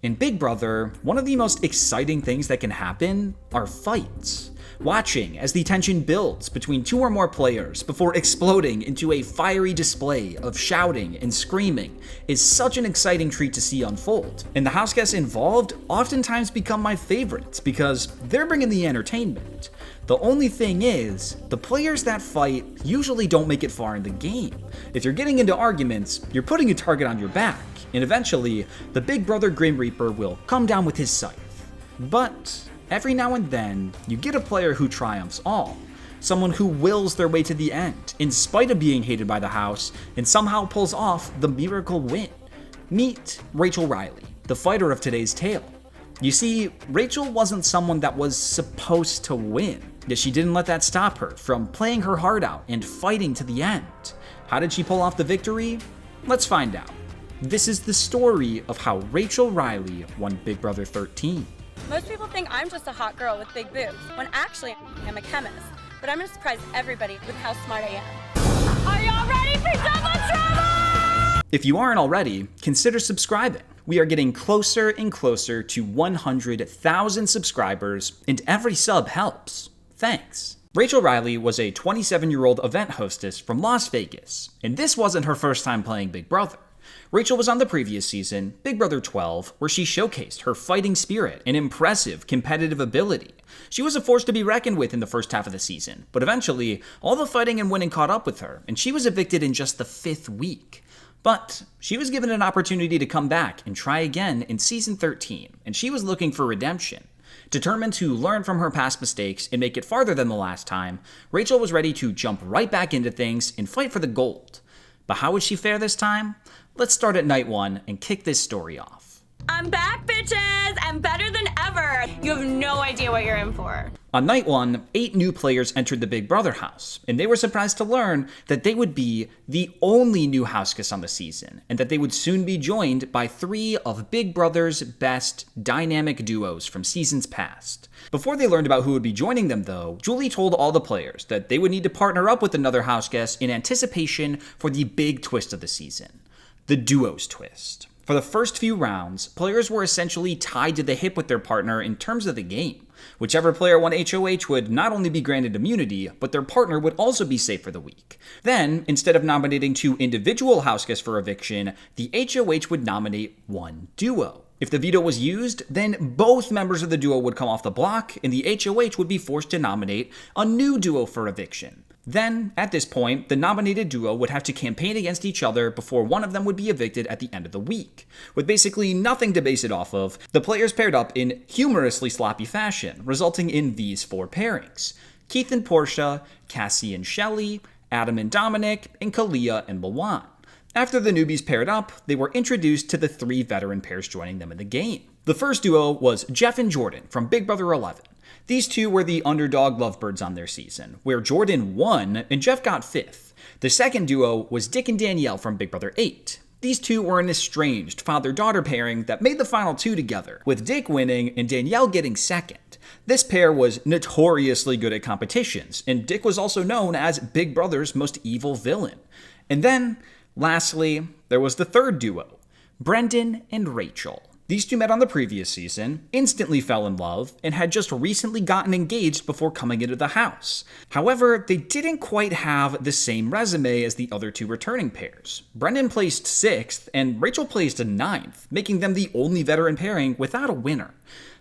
In Big Brother, one of the most exciting things that can happen are fights. Watching as the tension builds between two or more players before exploding into a fiery display of shouting and screaming is such an exciting treat to see unfold. And the house guests involved oftentimes become my favorites because they're bringing the entertainment. The only thing is, the players that fight usually don't make it far in the game. If you're getting into arguments, you're putting a target on your back, and eventually, the Big Brother Grim Reaper will come down with his scythe. But every now and then, you get a player who triumphs all. Someone who wills their way to the end, in spite of being hated by the house, and somehow pulls off the miracle win. Meet Rachel Reilly, the fighter of today's tale. You see, Rachel wasn't someone that was supposed to win, yet she didn't let that stop her from playing her heart out and fighting to the end. How did she pull off the victory? Let's find out. This is the story of how Rachel Reilly won Big Brother 13. Most people think I'm just a hot girl with big boobs, when actually I'm a chemist. But I'm gonna surprise everybody with how smart I am. Are y'all ready for double trouble? If you aren't already, consider subscribing. We are getting closer and closer to 100,000 subscribers, and every sub helps. Thanks. Rachel Reilly was a 27-year-old event hostess from Las Vegas, and this wasn't her first time playing Big Brother. Rachel was on the previous season, Big Brother 12, where she showcased her fighting spirit and impressive competitive ability. She was a force to be reckoned with in the first half of the season, but eventually, all the fighting and winning caught up with her, and she was evicted in just the 5th week. But she was given an opportunity to come back and try again in season 13, and she was looking for redemption. Determined to learn from her past mistakes and make it farther than the last time, Rachel was ready to jump right back into things and fight for the gold. But how would she fare this time? Let's start at night 1 and kick this story off. I'm back, bitches! I'm better than ever! You have no idea what you're in for. On night 1, 8 new players entered the Big Brother house, and they were surprised to learn that they would be the only new house guests on the season, and that they would soon be joined by 3 of Big Brother's best dynamic duos from seasons past. Before they learned about who would be joining them, though, Julie told all the players that they would need to partner up with another house guest in anticipation for the big twist of the season. The duos twist. For the first few rounds, players were essentially tied to the hip with their partner in terms of the game. Whichever player won HOH would not only be granted immunity, but their partner would also be safe for the week. Then, instead of nominating 2 individual house guests for eviction, the HOH would nominate 1 duo. If the veto was used, then both members of the duo would come off the block, and the HOH would be forced to nominate a new duo for eviction. Then, at this point, the nominated duo would have to campaign against each other before one of them would be evicted at the end of the week. With basically nothing to base it off of, the players paired up in humorously sloppy fashion, resulting in these 4 pairings: Keith and Portia, Cassie and Shelley, Adam and Dominic, and Kalia and Lawan. After the newbies paired up, they were introduced to the 3 veteran pairs joining them in the game. The first duo was Jeff and Jordan from Big Brother 11. These 2 were the underdog lovebirds on their season, where Jordan won and Jeff got 5th. The second duo was Dick and Danielle from Big Brother 8. These 2 were an estranged father-daughter pairing that made the final 2 together, with Dick winning and Danielle getting 2nd. This pair was notoriously good at competitions, and Dick was also known as Big Brother's most evil villain. And then, lastly, there was the third duo, Brendan and Rachel. These 2 met on the previous season, instantly fell in love, and had just recently gotten engaged before coming into the house. However, they didn't quite have the same resume as the other 2 returning pairs. Brendan placed 6th, and Rachel placed 9th, making them the only veteran pairing without a winner.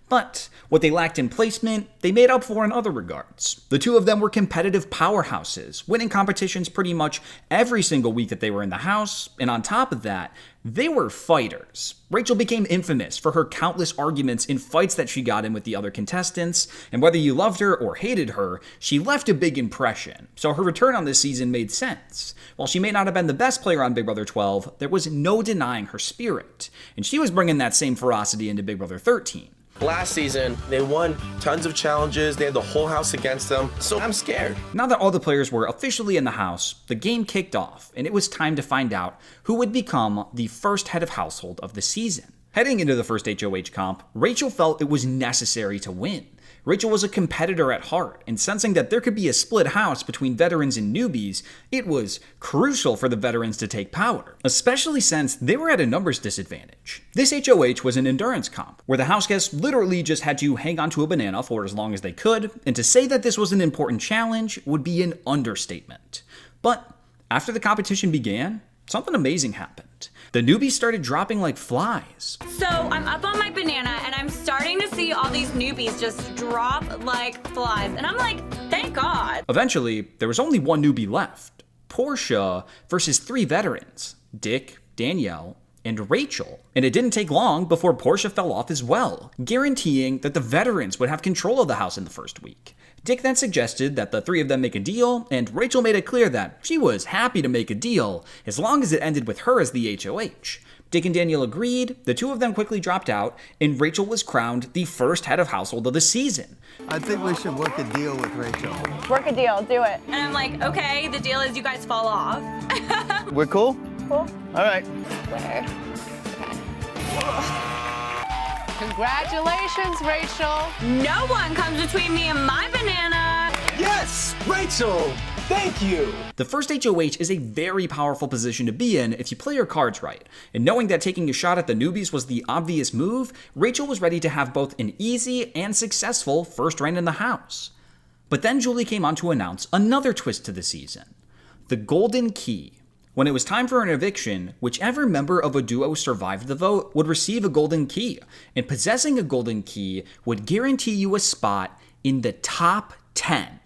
But what they lacked in placement, they made up for in other regards. The 2 of them were competitive powerhouses, winning competitions pretty much every single week that they were in the house, and on top of that, they were fighters. Rachel became infamous for her countless arguments in fights that she got in with the other contestants, and whether you loved her or hated her, she left a big impression, so her return on this season made sense. While she may not have been the best player on Big Brother 12, there was no denying her spirit, and she was bringing that same ferocity into Big Brother 13. Last season, they won tons of challenges. They had the whole house against them, so I'm scared. Now that all the players were officially in the house, the game kicked off, and it was time to find out who would become the first head of household of the season. Heading into the first HOH comp, Rachel felt it was necessary to win. Rachel was a competitor at heart, and sensing that there could be a split house between veterans and newbies, it was crucial for the veterans to take power, especially since they were at a numbers disadvantage. This HOH was an endurance comp, where the house guests literally just had to hang onto a banana for as long as they could, and to say that this was an important challenge would be an understatement. But after the competition began, something amazing happened. The newbies started dropping like flies. So I'm up on my banana and I'm starting to see all these newbies just drop like flies. And I'm like, thank God. Eventually, there was only one newbie left. Portia versus 3 veterans, Dick, Danielle, and Rachel. And it didn't take long before Portia fell off as well, guaranteeing that the veterans would have control of the house in the first week. Dick then suggested that the 3 of them make a deal, and Rachel made it clear that she was happy to make a deal as long as it ended with her as the HOH. Dick and Daniel agreed, the 2 of them quickly dropped out, and Rachel was crowned the first head of household of the season. I think we should work a deal with Rachel. Work a deal, do it. And I'm like, okay, the deal is you guys fall off. We're cool? Cool. All right. Where? Congratulations, Rachel. No one comes between me and my banana. Yes, Rachel, thank you. The first HOH is a very powerful position to be in if you play your cards right, and knowing that taking a shot at the newbies was the obvious move, Rachel was ready to have both an easy and successful first reign in the house. But then Julie came on to announce another twist to the season, the Golden Key. When it was time for an eviction, whichever member of a duo survived the vote would receive a golden key, and possessing a golden key would guarantee you a spot in the top 10.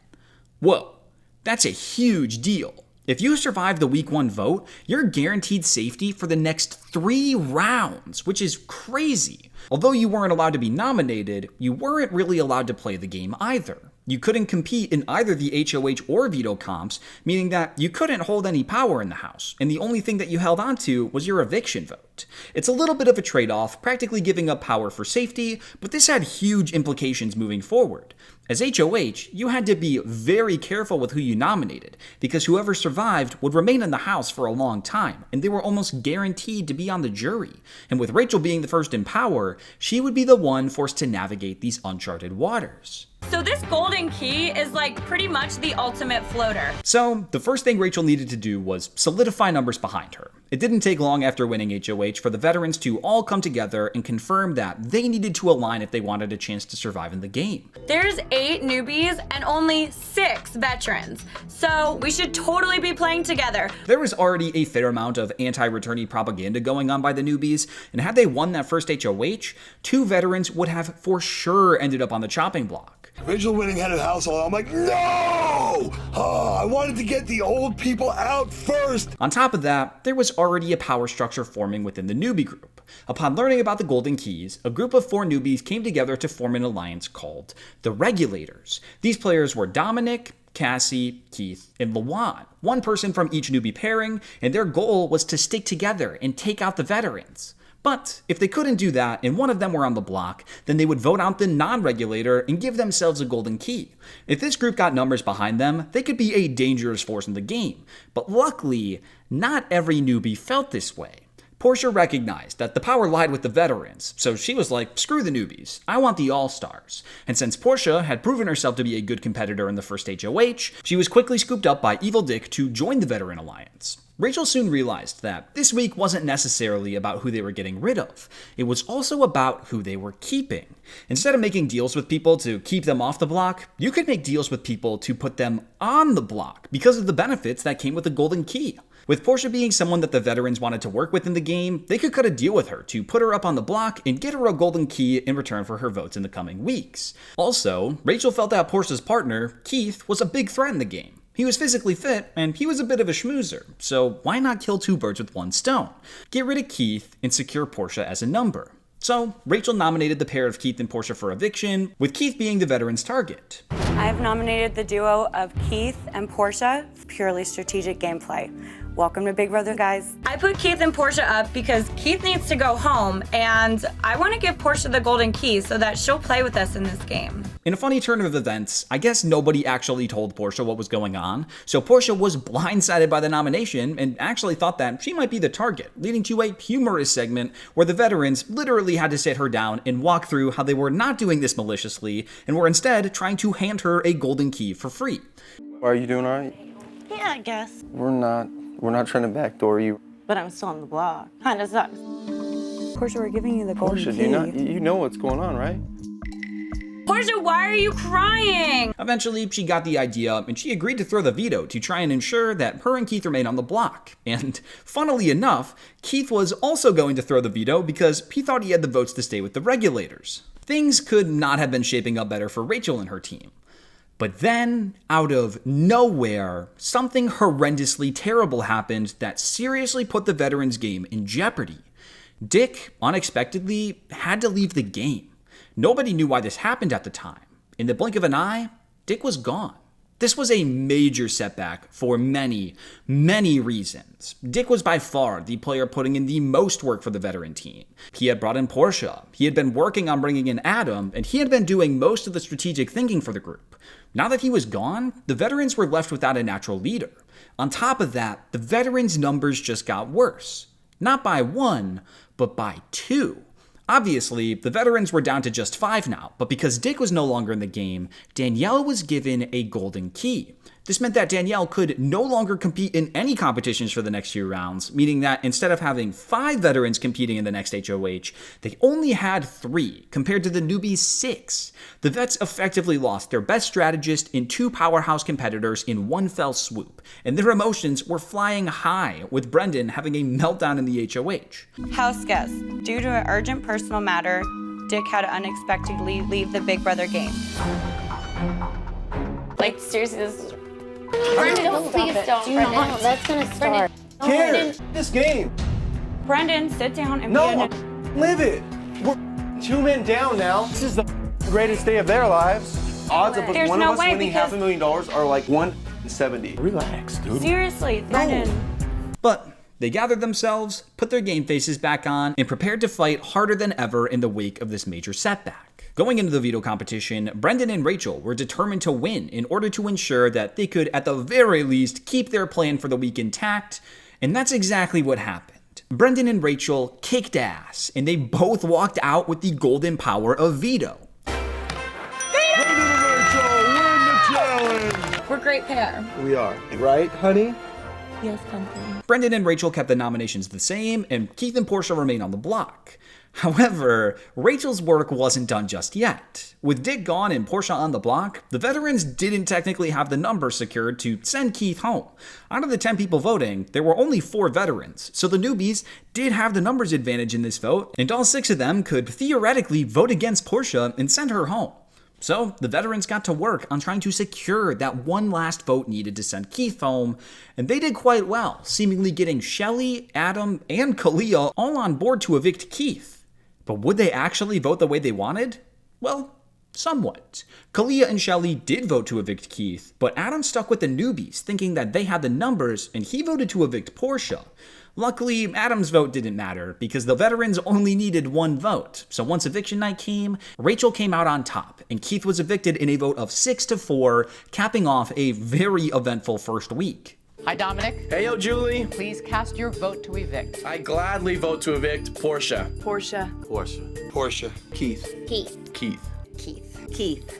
Whoa, that's a huge deal. If you survive the week 1 vote, you're guaranteed safety for the next 3 rounds, which is crazy. Although you weren't allowed to be nominated, you weren't really allowed to play the game either. You couldn't compete in either the HOH or veto comps, meaning that you couldn't hold any power in the house, and the only thing that you held onto was your eviction vote. It's a little bit of a trade-off, practically giving up power for safety, but this had huge implications moving forward. As HOH, you had to be very careful with who you nominated, because whoever survived would remain in the house for a long time, and they were almost guaranteed to be on the jury. And with Rachel being the first in power, she would be the one forced to navigate these uncharted waters. So this golden key is like pretty much the ultimate floater. So the first thing Rachel needed to do was solidify numbers behind her. It didn't take long after winning HOH for the veterans to all come together and confirm that they needed to align if they wanted a chance to survive in the game. There's 8 newbies and only 6 veterans. So we should totally be playing together. There was already a fair amount of anti-returnee propaganda going on by the newbies, and had they won that first HOH, 2 veterans would have for sure ended up on the chopping block. Rachel winning head of household. I'm like, no! I wanted to get the old people out first. On top of that, there was already a power structure forming within the newbie group. Upon learning about the Golden Keys, a group of 4 newbies came together to form an alliance called the Regulators. These players were Dominic, Cassie, Keith, and Lawan, one person from each newbie pairing, and their goal was to stick together and take out the veterans. But if they couldn't do that and one of them were on the block, then they would vote out the non-regulator and give themselves a golden key. If this group got numbers behind them, they could be a dangerous force in the game. But luckily, not every newbie felt this way. Portia recognized that the power lied with the veterans, so she was like, screw the newbies, I want the all-stars. And since Portia had proven herself to be a good competitor in the first HOH, she was quickly scooped up by Evil Dick to join the veteran alliance. Rachel soon realized that this week wasn't necessarily about who they were getting rid of. It was also about who they were keeping. Instead of making deals with people to keep them off the block, you could make deals with people to put them on the block because of the benefits that came with the golden key. With Portia being someone that the veterans wanted to work with in the game, they could cut a deal with her to put her up on the block and get her a golden key in return for her votes in the coming weeks. Also, Rachel felt that Portia's partner, Keith, was a big threat in the game. He was physically fit, and he was a bit of a schmoozer, so why not kill 2 birds with 1 stone? Get rid of Keith and secure Portia as a number. So, Rachel nominated the pair of Keith and Portia for eviction, with Keith being the veteran's target. I have nominated the duo of Keith and Portia for purely strategic gameplay. Welcome to Big Brother, guys. I put Keith and Portia up because Keith needs to go home, and I want to give Portia the golden key so that she'll play with us in this game. In a funny turn of events, I guess nobody actually told Portia what was going on, so Portia was blindsided by the nomination and actually thought that she might be the target, leading to a humorous segment where the veterans literally had to sit her down and walk through how they were not doing this maliciously and were instead trying to hand her a golden key for free. Are you doing all right? Yeah, I guess. We're not trying to backdoor you. But I'm still on the block. Kinda sucks. Portia, we're giving you the golden Portia, key. you know what's going on, right? Portia, why are you crying? Eventually, she got the idea and she agreed to throw the veto to try and ensure that her and Keith remain on the block. And funnily enough, Keith was also going to throw the veto because he thought he had the votes to stay with the regulators. Things could not have been shaping up better for Rachel and her team. But then, out of nowhere, something horrendously terrible happened that seriously put the veterans' game in jeopardy. Dick, unexpectedly, had to leave the game. Nobody knew why this happened at the time. In the blink of an eye, Dick was gone. This was a major setback for many, many reasons. Dick was by far the player putting in the most work for the veteran team. He had brought in Portia, he had been working on bringing in Adam, and he had been doing most of the strategic thinking for the group. Now that he was gone, the veterans were left without a natural leader. On top of that, the veterans' numbers just got worse. Not by 1, but by 2. Obviously, the veterans were down to just 5 now, but because Dick was no longer in the game, Danielle was given a golden key. This meant that Danielle could no longer compete in any competitions for the next few rounds, meaning that instead of having 5 veterans competing in the next HOH, they only had 3, compared to the newbies' 6. The vets effectively lost their best strategist and 2 powerhouse competitors in one fell swoop, and their emotions were flying high, with Brendan having a meltdown in the HOH. House guest, due to an urgent personal matter, Dick had to unexpectedly leave the Big Brother game. Like, seriously, this is... Brendan, please don't. No, that's gonna start. Care! This game! Brendan, sit down and No! Live it! We're 2 men down now. This is the greatest day of their lives. Odds of There's one no of us way winning because- $500,000 are like 1 in 70. Relax, dude. Seriously, Brendan. But they gathered themselves, put their game faces back on, and prepared to fight harder than ever in the wake of this major setback. Going into the veto competition, Brendan and Rachel were determined to win in order to ensure that they could, at the very least, keep their plan for the week intact, and that's exactly what happened. Brendan and Rachel kicked ass, and they both walked out with the golden power of veto. Brendan and Rachel win the challenge. We're a great pair. We are. Right, honey? Yes, Pumpkin. Brendan and Rachel kept the nominations the same, and Keith and Portia remained on the block. However, Rachel's work wasn't done just yet. With Dick gone and Portia on the block, the veterans didn't technically have the numbers secured to send Keith home. Out of the 10 people voting, there were only 4 veterans, so the newbies did have the numbers advantage in this vote, and all 6 of them could theoretically vote against Portia and send her home. So the veterans got to work on trying to secure that one last vote needed to send Keith home, and they did quite well, seemingly getting Shelley, Adam, and Kalia all on board to evict Keith. But would they actually vote the way they wanted? Well, somewhat. Kalia and Shelley did vote to evict Keith, but Adam stuck with the newbies, thinking that they had the numbers, and he voted to evict Portia. Luckily, Adam's vote didn't matter, because the veterans only needed 1 vote. So once eviction night came, Rachel came out on top, and Keith was evicted in a vote of 6-4, capping off a very eventful first week. Hi, Dominic. Hey, yo, Julie. Please cast your vote to evict. I gladly vote to evict Portia. Portia. Portia. Keith. Keith. Keith.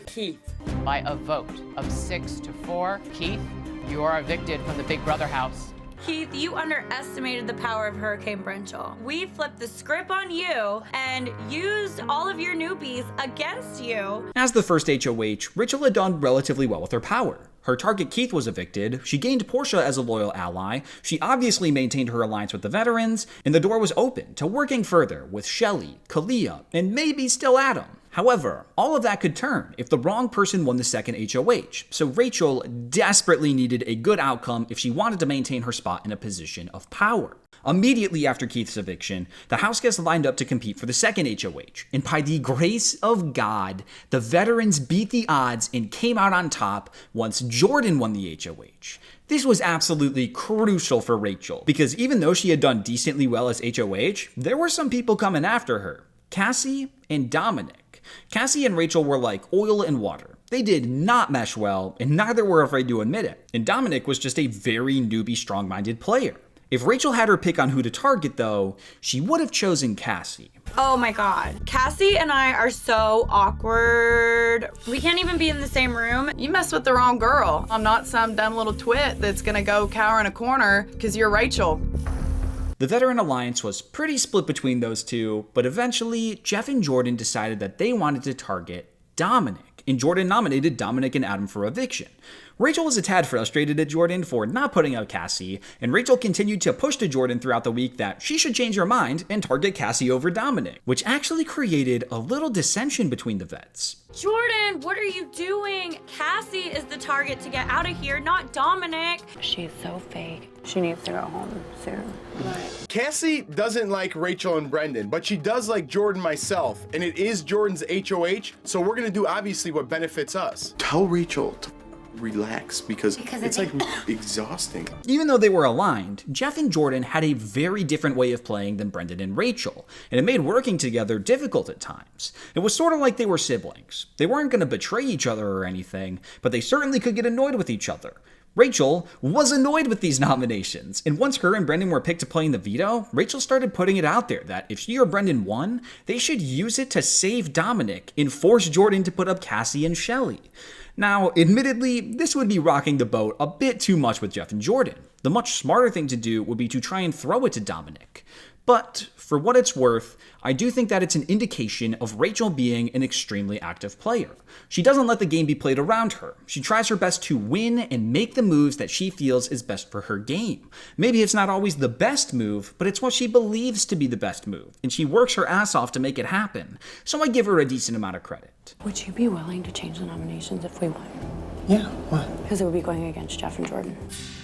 Keith. By a vote of 6-4, Keith, you are evicted from the Big Brother house. Keith, you underestimated the power of Hurricane Brenchel. We flipped the script on you and used all of your newbies against you. As the first HOH, Rachel had done relatively well with her power. Her target Keith was evicted, she gained Portia as a loyal ally, she obviously maintained her alliance with the veterans, and the door was open to working further with Shelley, Kalia, and maybe still Adam. However, all of that could turn if the wrong person won the second HOH, so Rachel desperately needed a good outcome if she wanted to maintain her spot in a position of power. Immediately after Keith's eviction, the house guests lined up to compete for the second HOH, and by the grace of God, the veterans beat the odds and came out on top once Jordan won the HOH. This was absolutely crucial for Rachel, because even though she had done decently well as HOH, there were some people coming after her. Cassie and Dominic. Cassie and Rachel were like oil and water. They did not mesh well, and neither were afraid to admit it. And Dominic was just a very newbie, strong-minded player. If Rachel had her pick on who to target, though, she would have chosen Cassie. Oh my god. Cassie and I are so awkward. We can't even be in the same room. You messed with the wrong girl. I'm not some dumb little twit that's gonna go cower in a corner because you're Rachel. The veteran alliance was pretty split between those two, but eventually Jeff and Jordan decided that they wanted to target Dominic, and Jordan nominated Dominic and Adam for eviction. Rachel was a tad frustrated at Jordan for not putting out Cassie, and Rachel continued to push to Jordan throughout the week that she should change her mind and target Cassie over Dominic, which actually created a little dissension between the vets. Jordan, what are you doing? Cassie is the target to get out of here, not Dominic. She's so fake. She needs to go home soon. Cassie doesn't like Rachel and Brendan, but she does like Jordan myself, and it is Jordan's HOH, so we're gonna do obviously what benefits us. Tell Rachel to relax because it's like exhausting. Even though they were aligned, Jeff and Jordan had a very different way of playing than Brendan and Rachel, and it made working together difficult at times. It was sort of like they were siblings. They weren't going to betray each other or anything, but they certainly could get annoyed with each other. Rachel was annoyed with these nominations, and once her and Brendan were picked to play in the veto, Rachel started putting it out there that if she or Brendan won, they should use it to save Dominic and force Jordan to put up Cassie and Shelley. Now, admittedly, this would be rocking the boat a bit too much with Jeff and Jordan. The much smarter thing to do would be to try and throw it to Dominic. But, for what it's worth, I do think that it's an indication of Rachel being an extremely active player. She doesn't let the game be played around her. She tries her best to win and make the moves that she feels is best for her game. Maybe it's not always the best move, but it's what she believes to be the best move, and she works her ass off to make it happen. So I give her a decent amount of credit. Would you be willing to change the nominations if we won? Yeah, what? Because it would be going against Jeff and Jordan.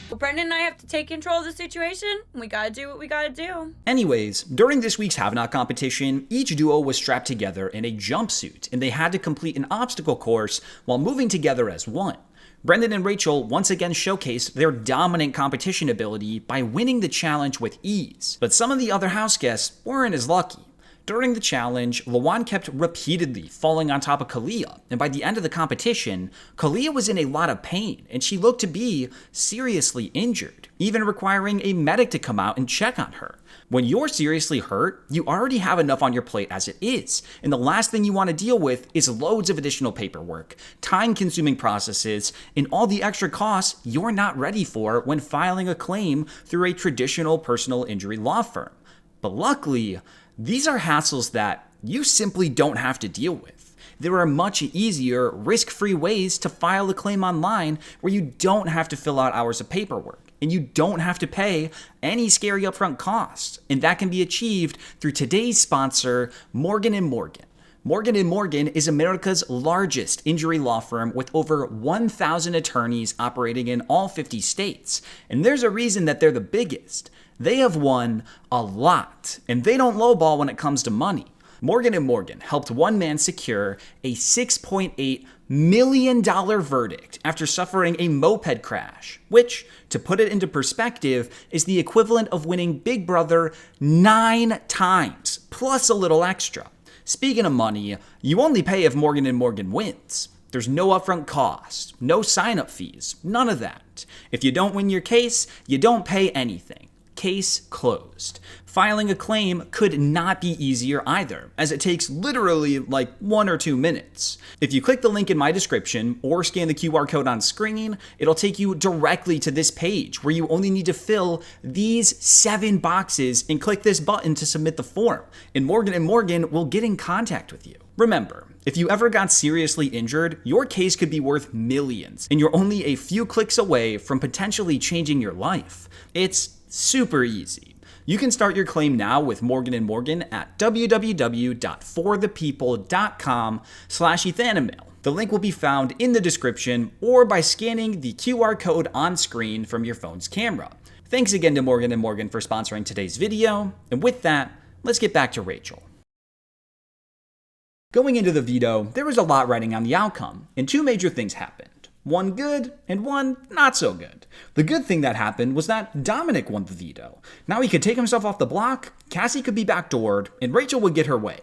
Well, Brendan and I have to take control of the situation. We gotta do what we gotta do. Anyways, during this week's Have Not competition, each duo was strapped together in a jumpsuit, and they had to complete an obstacle course while moving together as one. Brendan and Rachel once again showcased their dominant competition ability by winning the challenge with ease, but some of the other house guests weren't as lucky. During the challenge, Lawan kept repeatedly falling on top of Kalia, and by the end of the competition, Kalia was in a lot of pain, and she looked to be seriously injured, even requiring a medic to come out and check on her. When you're seriously hurt, you already have enough on your plate as it is, and the last thing you want to deal with is loads of additional paperwork, time-consuming processes, and all the extra costs you're not ready for when filing a claim through a traditional personal injury law firm. But luckily, these are hassles that you simply don't have to deal with. There are much easier, risk-free ways to file a claim online where you don't have to fill out hours of paperwork, and you don't have to pay any scary upfront costs. And that can be achieved through today's sponsor, Morgan & Morgan. Morgan & Morgan is America's largest injury law firm with over 1,000 attorneys operating in all 50 states. And there's a reason that they're the biggest. They have won a lot, and they don't lowball when it comes to money. Morgan & Morgan helped one man secure a $6.8 million verdict after suffering a moped crash, which, to put it into perspective, is the equivalent of winning Big Brother 9 times, plus a little extra. Speaking of money, you only pay if Morgan & Morgan wins. There's no upfront cost, no sign-up fees, none of that. If you don't win your case, you don't pay anything. Case closed. Filing a claim could not be easier either, as it takes literally like 1 or 2 minutes. If you click the link in my description or scan the QR code on screen, it'll take you directly to this page where you only need to fill these 7 boxes and click this button to submit the form, and Morgan & Morgan will get in contact with you. Remember, if you ever got seriously injured, your case could be worth millions, and you're only a few clicks away from potentially changing your life. It's super easy. You can start your claim now with Morgan & Morgan at www.forthepeople.com/ethanemail. The link will be found in the description or by scanning the QR code on screen from your phone's camera. Thanks again to Morgan & Morgan for sponsoring today's video, and with that, let's get back to Rachel. Going into the veto, there was a lot riding on the outcome, and two major things happened. One good, and one not so good. The good thing that happened was that Dominic won the veto. Now he could take himself off the block, Cassie could be backdoored, and Rachel would get her way.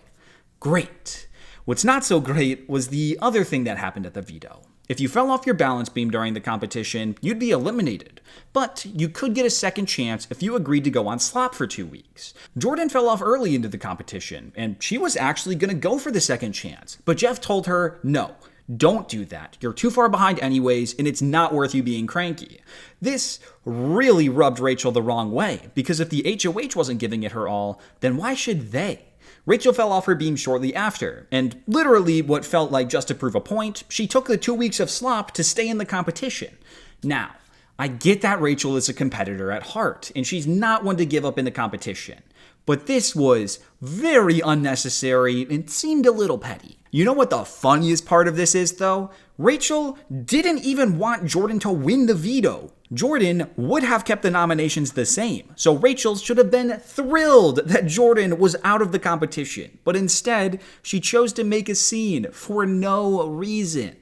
Great. What's not so great was the other thing that happened at the veto. If you fell off your balance beam during the competition, you'd be eliminated. But you could get a second chance if you agreed to go on slop for 2 weeks. Jordan fell off early into the competition, and she was actually going to go for the second chance. But Jeff told her, no, don't do that. You're too far behind anyways, and it's not worth you being cranky. This really rubbed Rachel the wrong way, because if the HOH wasn't giving it her all, then why should they? Rachel fell off her beam shortly after, and literally what felt like just to prove a point, she took the 2 weeks of slop to stay in the competition. Now, I get that Rachel is a competitor at heart, and she's not one to give up in the competition. But this was very unnecessary and seemed a little petty. You know what the funniest part of this is, though? Rachel didn't even want Jordan to win the veto. Jordan would have kept the nominations the same, so Rachel should have been thrilled that Jordan was out of the competition. But instead, she chose to make a scene for no reason.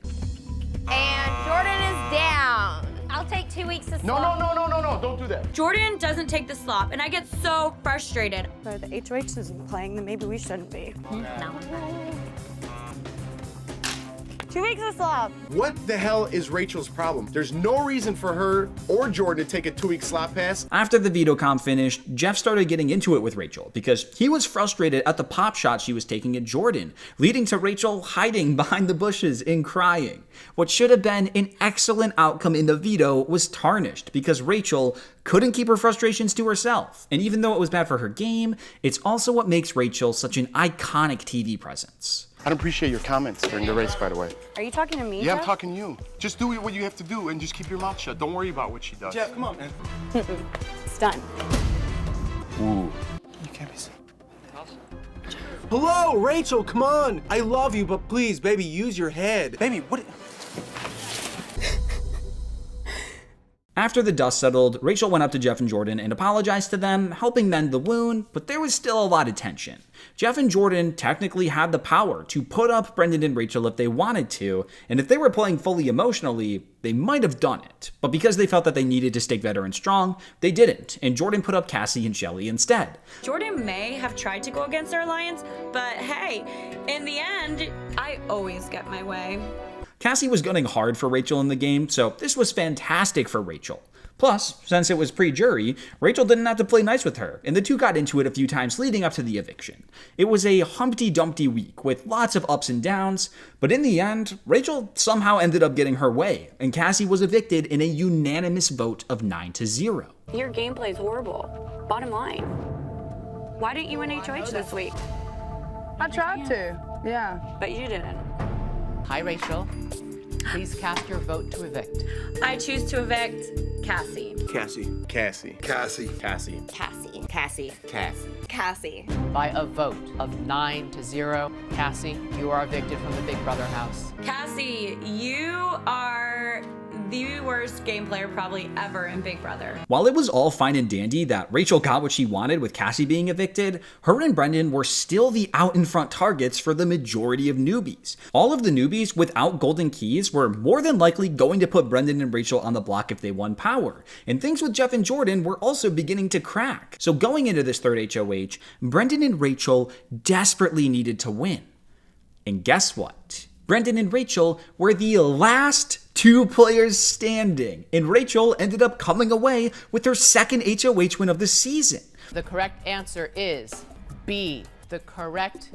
And Jordan is down. I'll take 2 weeks of slop. No, don't do that. Jordan doesn't take the slop, and I get so frustrated. So the HOH isn't playing, then maybe we shouldn't be. No. 2 weeks of slop. What the hell is Rachel's problem? There's no reason for her or Jordan to take a 2-week slop pass. After the veto comp finished, Jeff started getting into it with Rachel because he was frustrated at the pop shot she was taking at Jordan, leading to Rachel hiding behind the bushes and crying. What should have been an excellent outcome in the veto was tarnished because Rachel couldn't keep her frustrations to herself. And even though it was bad for her game, it's also what makes Rachel such an iconic TV presence. I don't appreciate your comments during the race, by the way. Are you talking to me, Yeah, Jeff? I'm talking to you. Just do what you have to do and just keep your mouth shut. Don't worry about what she does. Jeff, come on, man. It's done. Ooh. You can't be sick. Hello, Rachel, come on. I love you, but please, baby, use your head. Baby, what? After the dust settled, Rachel went up to Jeff and Jordan and apologized to them, helping mend the wound, but there was still a lot of tension. Jeff and Jordan technically had the power to put up Brendan and Rachel if they wanted to, and if they were playing fully emotionally, they might have done it. But because they felt that they needed to stay veteran strong, they didn't, and Jordan put up Cassie and Shelly instead. Jordan may have tried to go against our alliance, but hey, in the end, I always get my way. Cassie was gunning hard for Rachel in the game, so this was fantastic for Rachel. Plus, since it was pre-jury, Rachel didn't have to play nice with her, and the two got into it a few times leading up to the eviction. It was a Humpty Dumpty week with lots of ups and downs, but in the end, Rachel somehow ended up getting her way, and Cassie was evicted in a unanimous vote of 9-0. Your gameplay's horrible. Bottom line. Why didn't you win HOH this week? I tried to, yeah. But you didn't. Hi, Rachel. Please cast your vote to evict. I choose to evict Cassie. Cassie. Cassie. Cassie. Cassie. Cassie. Cassie. Cassie. Cassie. By a vote of 9-0, Cassie, you are evicted from the Big Brother house. Cassie, you are the worst game player probably ever in Big Brother. While it was all fine and dandy that Rachel got what she wanted with Cassie being evicted, her and Brendan were still the out-in-front targets for the majority of newbies. All of the newbies without golden keys were more than likely going to put Brendan and Rachel on the block if they won power. And things with Jeff and Jordan were also beginning to crack. So going into this third HOH, Brendan and Rachel desperately needed to win. And guess what? Brendan and Rachel were the last two players standing, and Rachel ended up coming away with her second HOH win of the season. The correct answer is B. The correct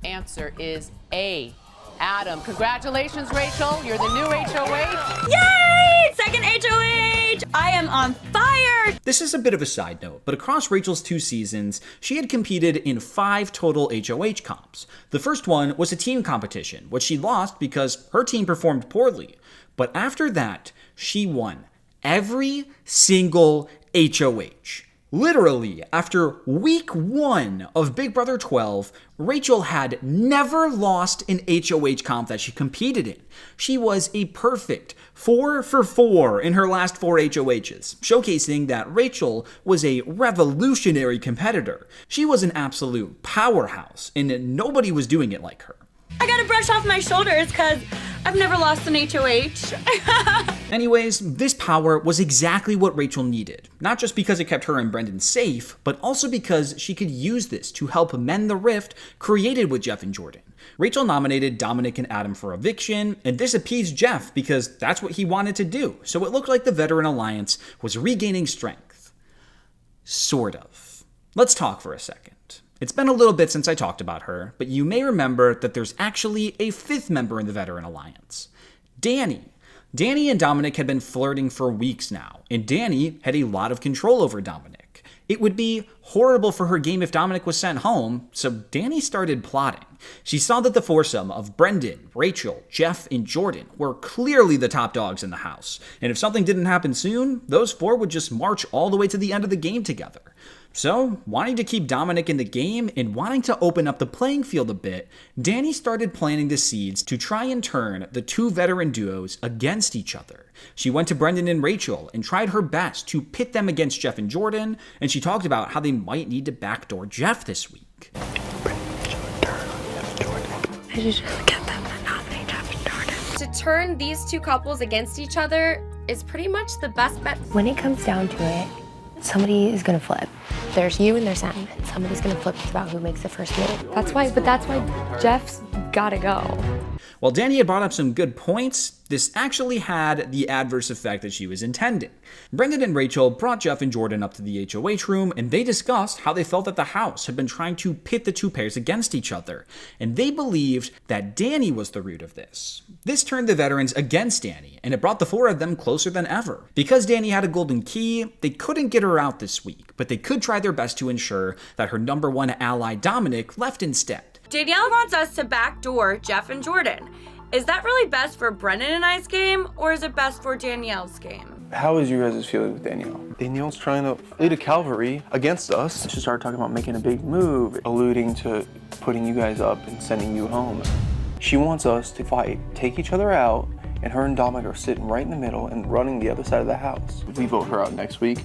answer is A. Adam. Congratulations, Rachel. You're the new HOH. Yay! Second HOH! I am on fire! This is a bit of a side note, but across Rachel's 2 seasons, she had competed in 5 total HOH comps. The first one was a team competition, which she lost because her team performed poorly. But after that, she won every single HOH. Literally, after week 1 of Big Brother 12, Rachel had never lost an HOH comp that she competed in. She was a perfect 4 for 4 in her last 4 HOHs, showcasing that Rachel was a revolutionary competitor. She was an absolute powerhouse, and nobody was doing it like her. I gotta brush off my shoulders because I've never lost an HOH. Anyways, this power was exactly what Rachel needed. Not just because it kept her and Brendan safe, but also because she could use this to help mend the rift created with Jeff and Jordan. Rachel nominated Dominic and Adam for Eviction, and this appeased Jeff because that's what he wanted to do, so it looked like the Veteran Alliance was regaining strength. Sort of. Let's talk for a second. It's been a little bit since I talked about her, but you may remember that there's actually a 5th member in the Veteran Alliance. Danny. Danny and Dominic had been flirting for weeks now, and Danny had a lot of control over Dominic. It would be horrible for her game if Dominic was sent home, so Danny started plotting. She saw that the foursome of Brendan, Rachel, Jeff, and Jordan were clearly the top dogs in the house, and if something didn't happen soon, those 4 would just march all the way to the end of the game together. So, wanting to keep Dominic in the game and wanting to open up the playing field a bit, Danny started planting the seeds to try and turn the 2 veteran duos against each other. She went to Brendan and Rachel and tried her best to pit them against Jeff and Jordan, and she talked about how they might need to backdoor Jeff this week. I just get them to nominate Jeff and Jordan. To turn these 2 couples against each other is pretty much the best bet. When it comes down to it, somebody is gonna flip. There's you and there's Sam, and somebody's gonna flip. It's about who makes the first move. That's why Jeff's gotta go. While Danny had brought up some good points, this actually had the adverse effect that she was intending. Brendan and Rachel brought Jeff and Jordan up to the HOH room, and they discussed how they felt that the house had been trying to pit the 2 pairs against each other, and they believed that Danny was the root of this. This turned the veterans against Danny, and it brought the 4 of them closer than ever. Because Danny had a golden key, they couldn't get her out this week, but they could try their best to ensure that her number 1 ally Dominic left instead. Danielle wants us to backdoor Jeff and Jordan. Is that really best for Brendan and I's game, or is it best for Danielle's game? How is you guys' feeling with Danielle? Danielle's trying to lead a cavalry against us. She started talking about making a big move, alluding to putting you guys up and sending you home. She wants us to fight, take each other out, and her and Dominic are sitting right in the middle and running the other side of the house. If we vote her out next week,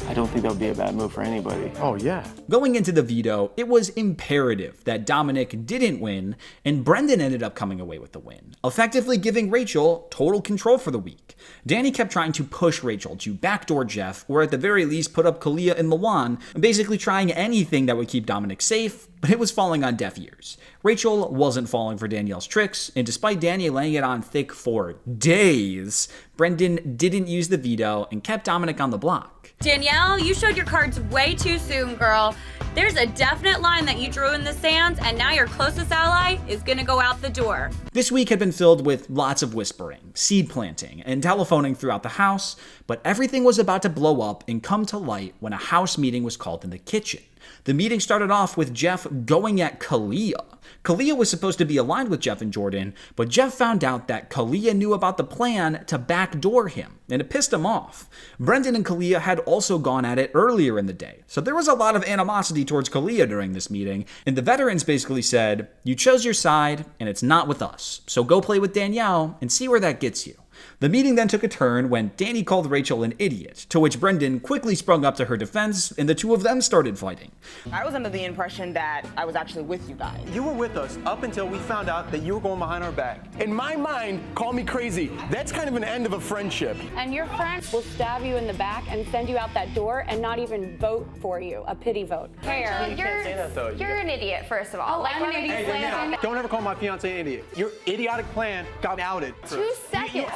I don't think that would be a bad move for anybody. Oh, yeah. Going into the veto, it was imperative that Dominic didn't win, and Brendan ended up coming away with the win, effectively giving Rachel total control for the week. Danny kept trying to push Rachel to backdoor Jeff, or at the very least put up Kalia and Lawan, basically trying anything that would keep Dominic safe, but it was falling on deaf ears. Rachel wasn't falling for Danielle's tricks, and despite Danny laying it on thick for days, Brendan didn't use the veto and kept Dominic on the block. Danielle, you showed your cards way too soon, girl. There's a definite line that you drew in the sands, and now your closest ally is gonna go out the door. This week had been filled with lots of whispering, seed planting, and telephoning throughout the house, but everything was about to blow up and come to light when a house meeting was called in the kitchen. The meeting started off with Jeff going at Kalia. Kalia was supposed to be aligned with Jeff and Jordan, but Jeff found out that Kalia knew about the plan to backdoor him, and it pissed him off. Brendan and Kalia had also gone at it earlier in the day, so there was a lot of animosity towards Kalia during this meeting, and the veterans basically said, "You chose your side, and it's not with us, so go play with Danielle and see where that gets you." The meeting then took a turn when Danny called Rachel an idiot, to which Brendan quickly sprung up to her defense, and the 2 of them started fighting. I was under the impression that I was actually with you guys. You were with us up until we found out that you were going behind our back. In my mind, call me crazy. That's kind of an end of a friendship. And your friends will stab you in the back and send you out that door and not even vote for you, a pity vote. You're an idiot, first of all. I'm an idiot. Hey, don't ever call my fiance an idiot. Your idiotic plan got outed. 2 seconds.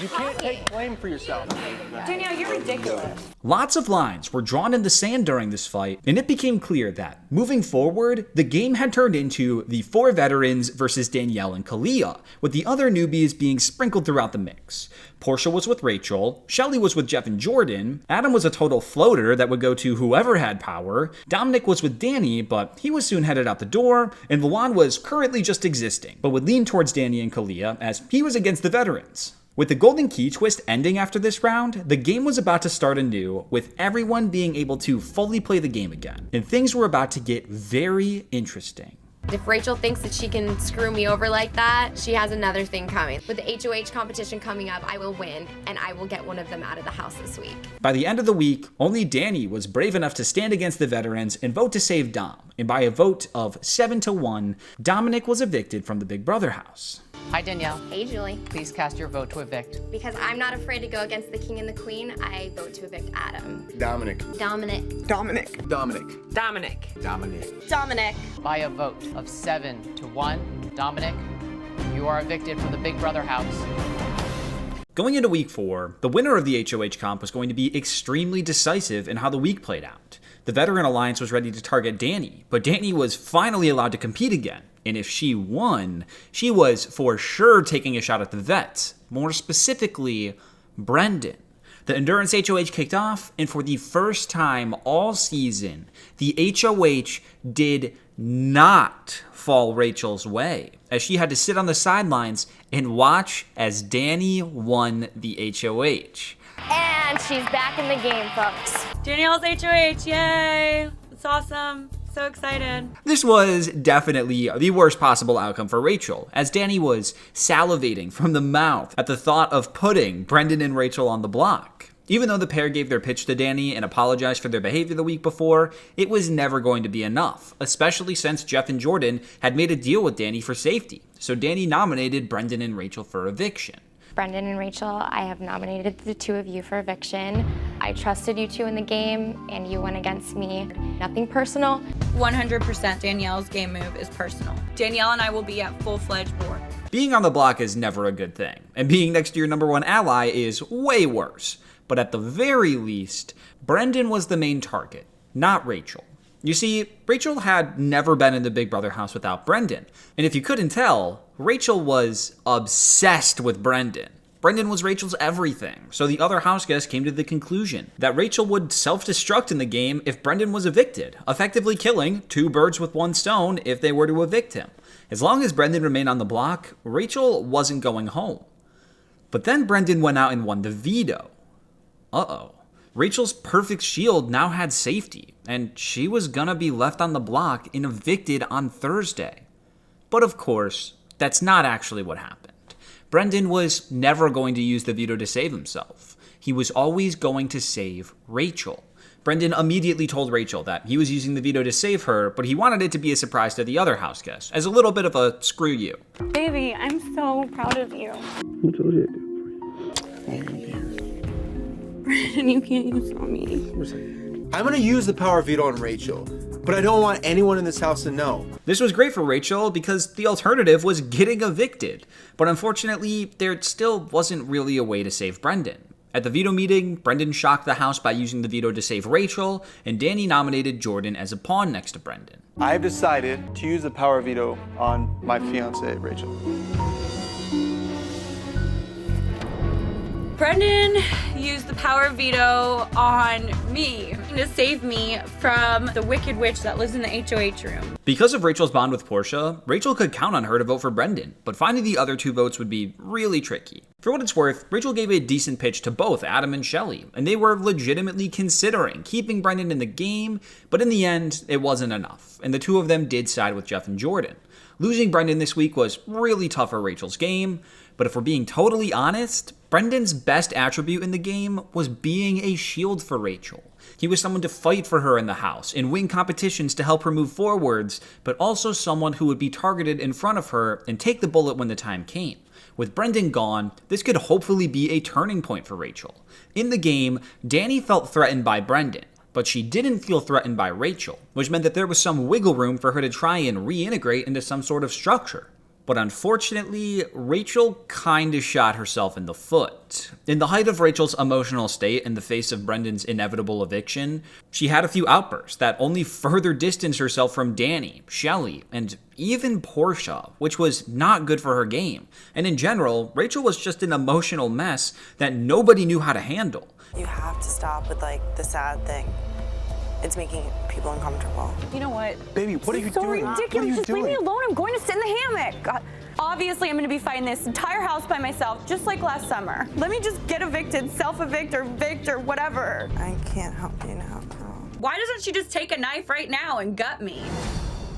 You can't take blame for yourself. Danielle, you're ridiculous. Lots of lines were drawn in the sand during this fight, and it became clear that, moving forward, the game had turned into the 4 veterans versus Danielle and Kalia, with the other newbies being sprinkled throughout the mix. Portia was with Rachel, Shelly was with Jeff and Jordan, Adam was a total floater that would go to whoever had power, Dominic was with Danny, but he was soon headed out the door, and Lawan was currently just existing, but would lean towards Danny and Kalia as he was against the veterans. With the golden key twist ending after this round, the game was about to start anew, with everyone being able to fully play the game again, and things were about to get very interesting. If Rachel thinks that she can screw me over like that, she has another thing coming. With the HOH competition coming up, I will win, and I will get one of them out of the house this week. By the end of the week, only Danny was brave enough to stand against the veterans and vote to save Dom, and by a vote of 7-1, Dominic was evicted from the Big Brother house. Hi, Danielle. Hey, Julie. Please cast your vote to evict. Because I'm not afraid to go against the king and the queen, I vote to evict Adam. Dominic. Dominic. Dominic. Dominic. Dominic. Dominic. Dominic. By a vote of 7-1, Dominic, you are evicted from the Big Brother house. Going into week 4, the winner of the HOH comp was going to be extremely decisive in how the week played out. The Veteran Alliance was ready to target Danny, but Danny was finally allowed to compete again. And if she won, she was for sure taking a shot at the vets, more specifically, Brendan. The Endurance HOH kicked off, and for the first time all season, the HOH did not fall Rachel's way, as she had to sit on the sidelines and watch as Danny won the HOH. And she's back in the game, folks. Danielle's HOH, yay! It's awesome. So excited. This was definitely the worst possible outcome for Rachel, as Danny was salivating from the mouth at the thought of putting Brendan and Rachel on the block. Even though the pair gave their pitch to Danny and apologized for their behavior the week before, it was never going to be enough, especially since Jeff and Jordan had made a deal with Danny for safety. So Danny nominated Brendan and Rachel for eviction. Brendan and Rachel, I have nominated the two of you for eviction. I trusted you two in the game, and you went against me. Nothing personal. 100% Danielle's game move is personal. Danielle and I will be at full-fledged war. Being on the block is never a good thing, and being next to your number one ally is way worse. But at the very least, Brendan was the main target, not Rachel. You see, Rachel had never been in the Big Brother house without Brendan. And if you couldn't tell, Rachel was obsessed with Brendan. Brendan was Rachel's everything, so the other house guests came to the conclusion that Rachel would self-destruct in the game if Brendan was evicted, effectively killing 2 birds with 1 stone if they were to evict him. As long as Brendan remained on the block, Rachel wasn't going home. But then Brendan went out and won the veto. Uh-oh. Rachel's perfect shield now had safety, and she was gonna be left on the block and evicted on Thursday. But of course, that's not actually what happened. Brendan was never going to use the veto to save himself. He was always going to save Rachel. Brendan immediately told Rachel that he was using the veto to save her, but he wanted it to be a surprise to the other house guests, as a little bit of a screw you. Baby, I'm so proud of you. Who told you to do it for you? Brandon, you can't use it on me. I'm gonna use the power veto on Rachel, but I don't want anyone in this house to know. This was great for Rachel because the alternative was getting evicted, but unfortunately, there still wasn't really a way to save Brendan. At the veto meeting, Brendan shocked the house by using the veto to save Rachel, and Danny nominated Jordan as a pawn next to Brendan. I've decided to use the power veto on my fiancée, Rachel. Brendan used the power veto on me to save me from the wicked witch that lives in the HOH room. Because of Rachel's bond with Portia, Rachel could count on her to vote for Brendan, but finding the other 2 votes would be really tricky. For what it's worth, Rachel gave a decent pitch to both Adam and Shelley, and they were legitimately considering keeping Brendan in the game, but in the end, it wasn't enough, and the 2 of them did side with Jeff and Jordan. Losing Brendan this week was really tough for Rachel's game, but if we're being totally honest, Brendan's best attribute in the game was being a shield for Rachel. He was someone to fight for her in the house and win competitions to help her move forwards, but also someone who would be targeted in front of her and take the bullet when the time came. With Brendan gone, this could hopefully be a turning point for Rachel. In the game, Danny felt threatened by Brendan, but she didn't feel threatened by Rachel, which meant that there was some wiggle room for her to try and reintegrate into some sort of structure. But unfortunately, Rachel kinda shot herself in the foot. In the height of Rachel's emotional state in the face of Brendan's inevitable eviction, she had a few outbursts that only further distanced herself from Danny, Shelley, and even Portia, which was not good for her game. And in general, Rachel was just an emotional mess that nobody knew how to handle. You have to stop with the sad thing. It's making people uncomfortable. You know what? Baby, what are you so doing? ridiculous. What are you Just doing? leave me alone. I'm going to sit in the hammock. God. Obviously, I'm going to be fighting this entire house by myself, just like last summer. Let me just get evicted, self-evict or evict or whatever. I can't help you now, girl. Why doesn't she just take a knife right now and gut me?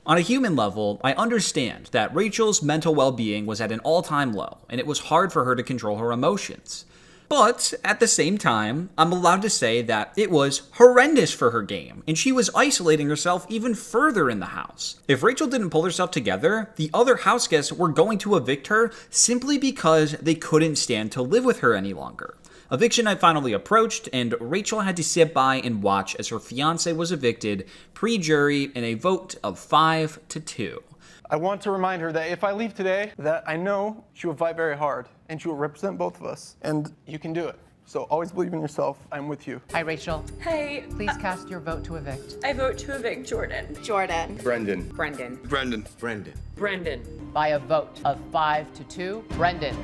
On a human level, I understand that Rachel's mental well-being was at an all-time low, and it was hard for her to control her emotions. But at the same time, I'm allowed to say that it was horrendous for her game, and she was isolating herself even further in the house. If Rachel didn't pull herself together, the other house guests were going to evict her simply because they couldn't stand to live with her any longer. Eviction night finally approached, and Rachel had to sit by and watch as her fiance was evicted pre-jury in a vote of 5-2. I want to remind her that if I leave today, that I know she will fight very hard, and she will represent both of us, and you can do it. So always believe in yourself. I'm with you. Hi, Rachel. Hey. Please cast your vote to evict. I vote to evict Jordan. Jordan. Brendan. Brendan. Brendan. Brendan. Brendan. By a vote of 5-2, Brendan,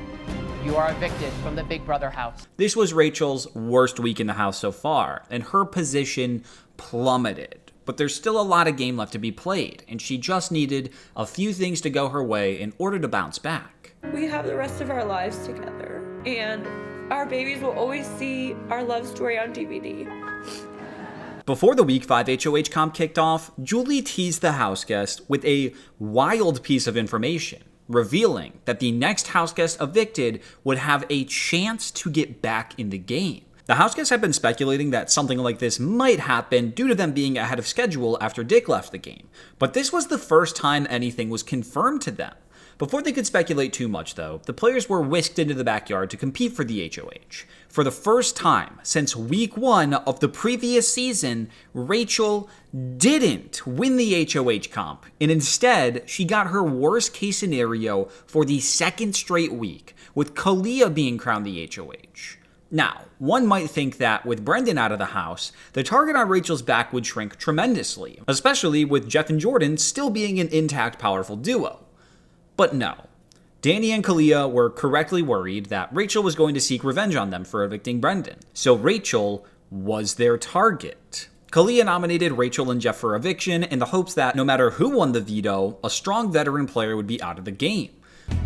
you are evicted from the Big Brother house. This was Rachel's worst week in the house so far, and her position plummeted. But there's still a lot of game left to be played, and she just needed a few things to go her way in order to bounce back. We have the rest of our lives together, and our babies will always see our love story on DVD. Before the Week 5 HOH comp kicked off, Julie teased the house guest with a wild piece of information, revealing that the next house guest evicted would have a chance to get back in the game. The house guests had been speculating that something like this might happen due to them being ahead of schedule after Dick left the game, but this was the first time anything was confirmed to them. Before they could speculate too much, though, the players were whisked into the backyard to compete for the HOH. For the first time since week 1 of the previous season, Rachel didn't win the HOH comp, and instead, she got her worst case scenario for the second straight week, with Kalia being crowned the HOH. Now, one might think that with Brendan out of the house, the target on Rachel's back would shrink tremendously, especially with Jeff and Jordan still being an intact, powerful duo. But no. Danny and Kalia were correctly worried that Rachel was going to seek revenge on them for evicting Brendan, so Rachel was their target. Kalia nominated Rachel and Jeff for eviction in the hopes that no matter who won the veto, a strong veteran player would be out of the game.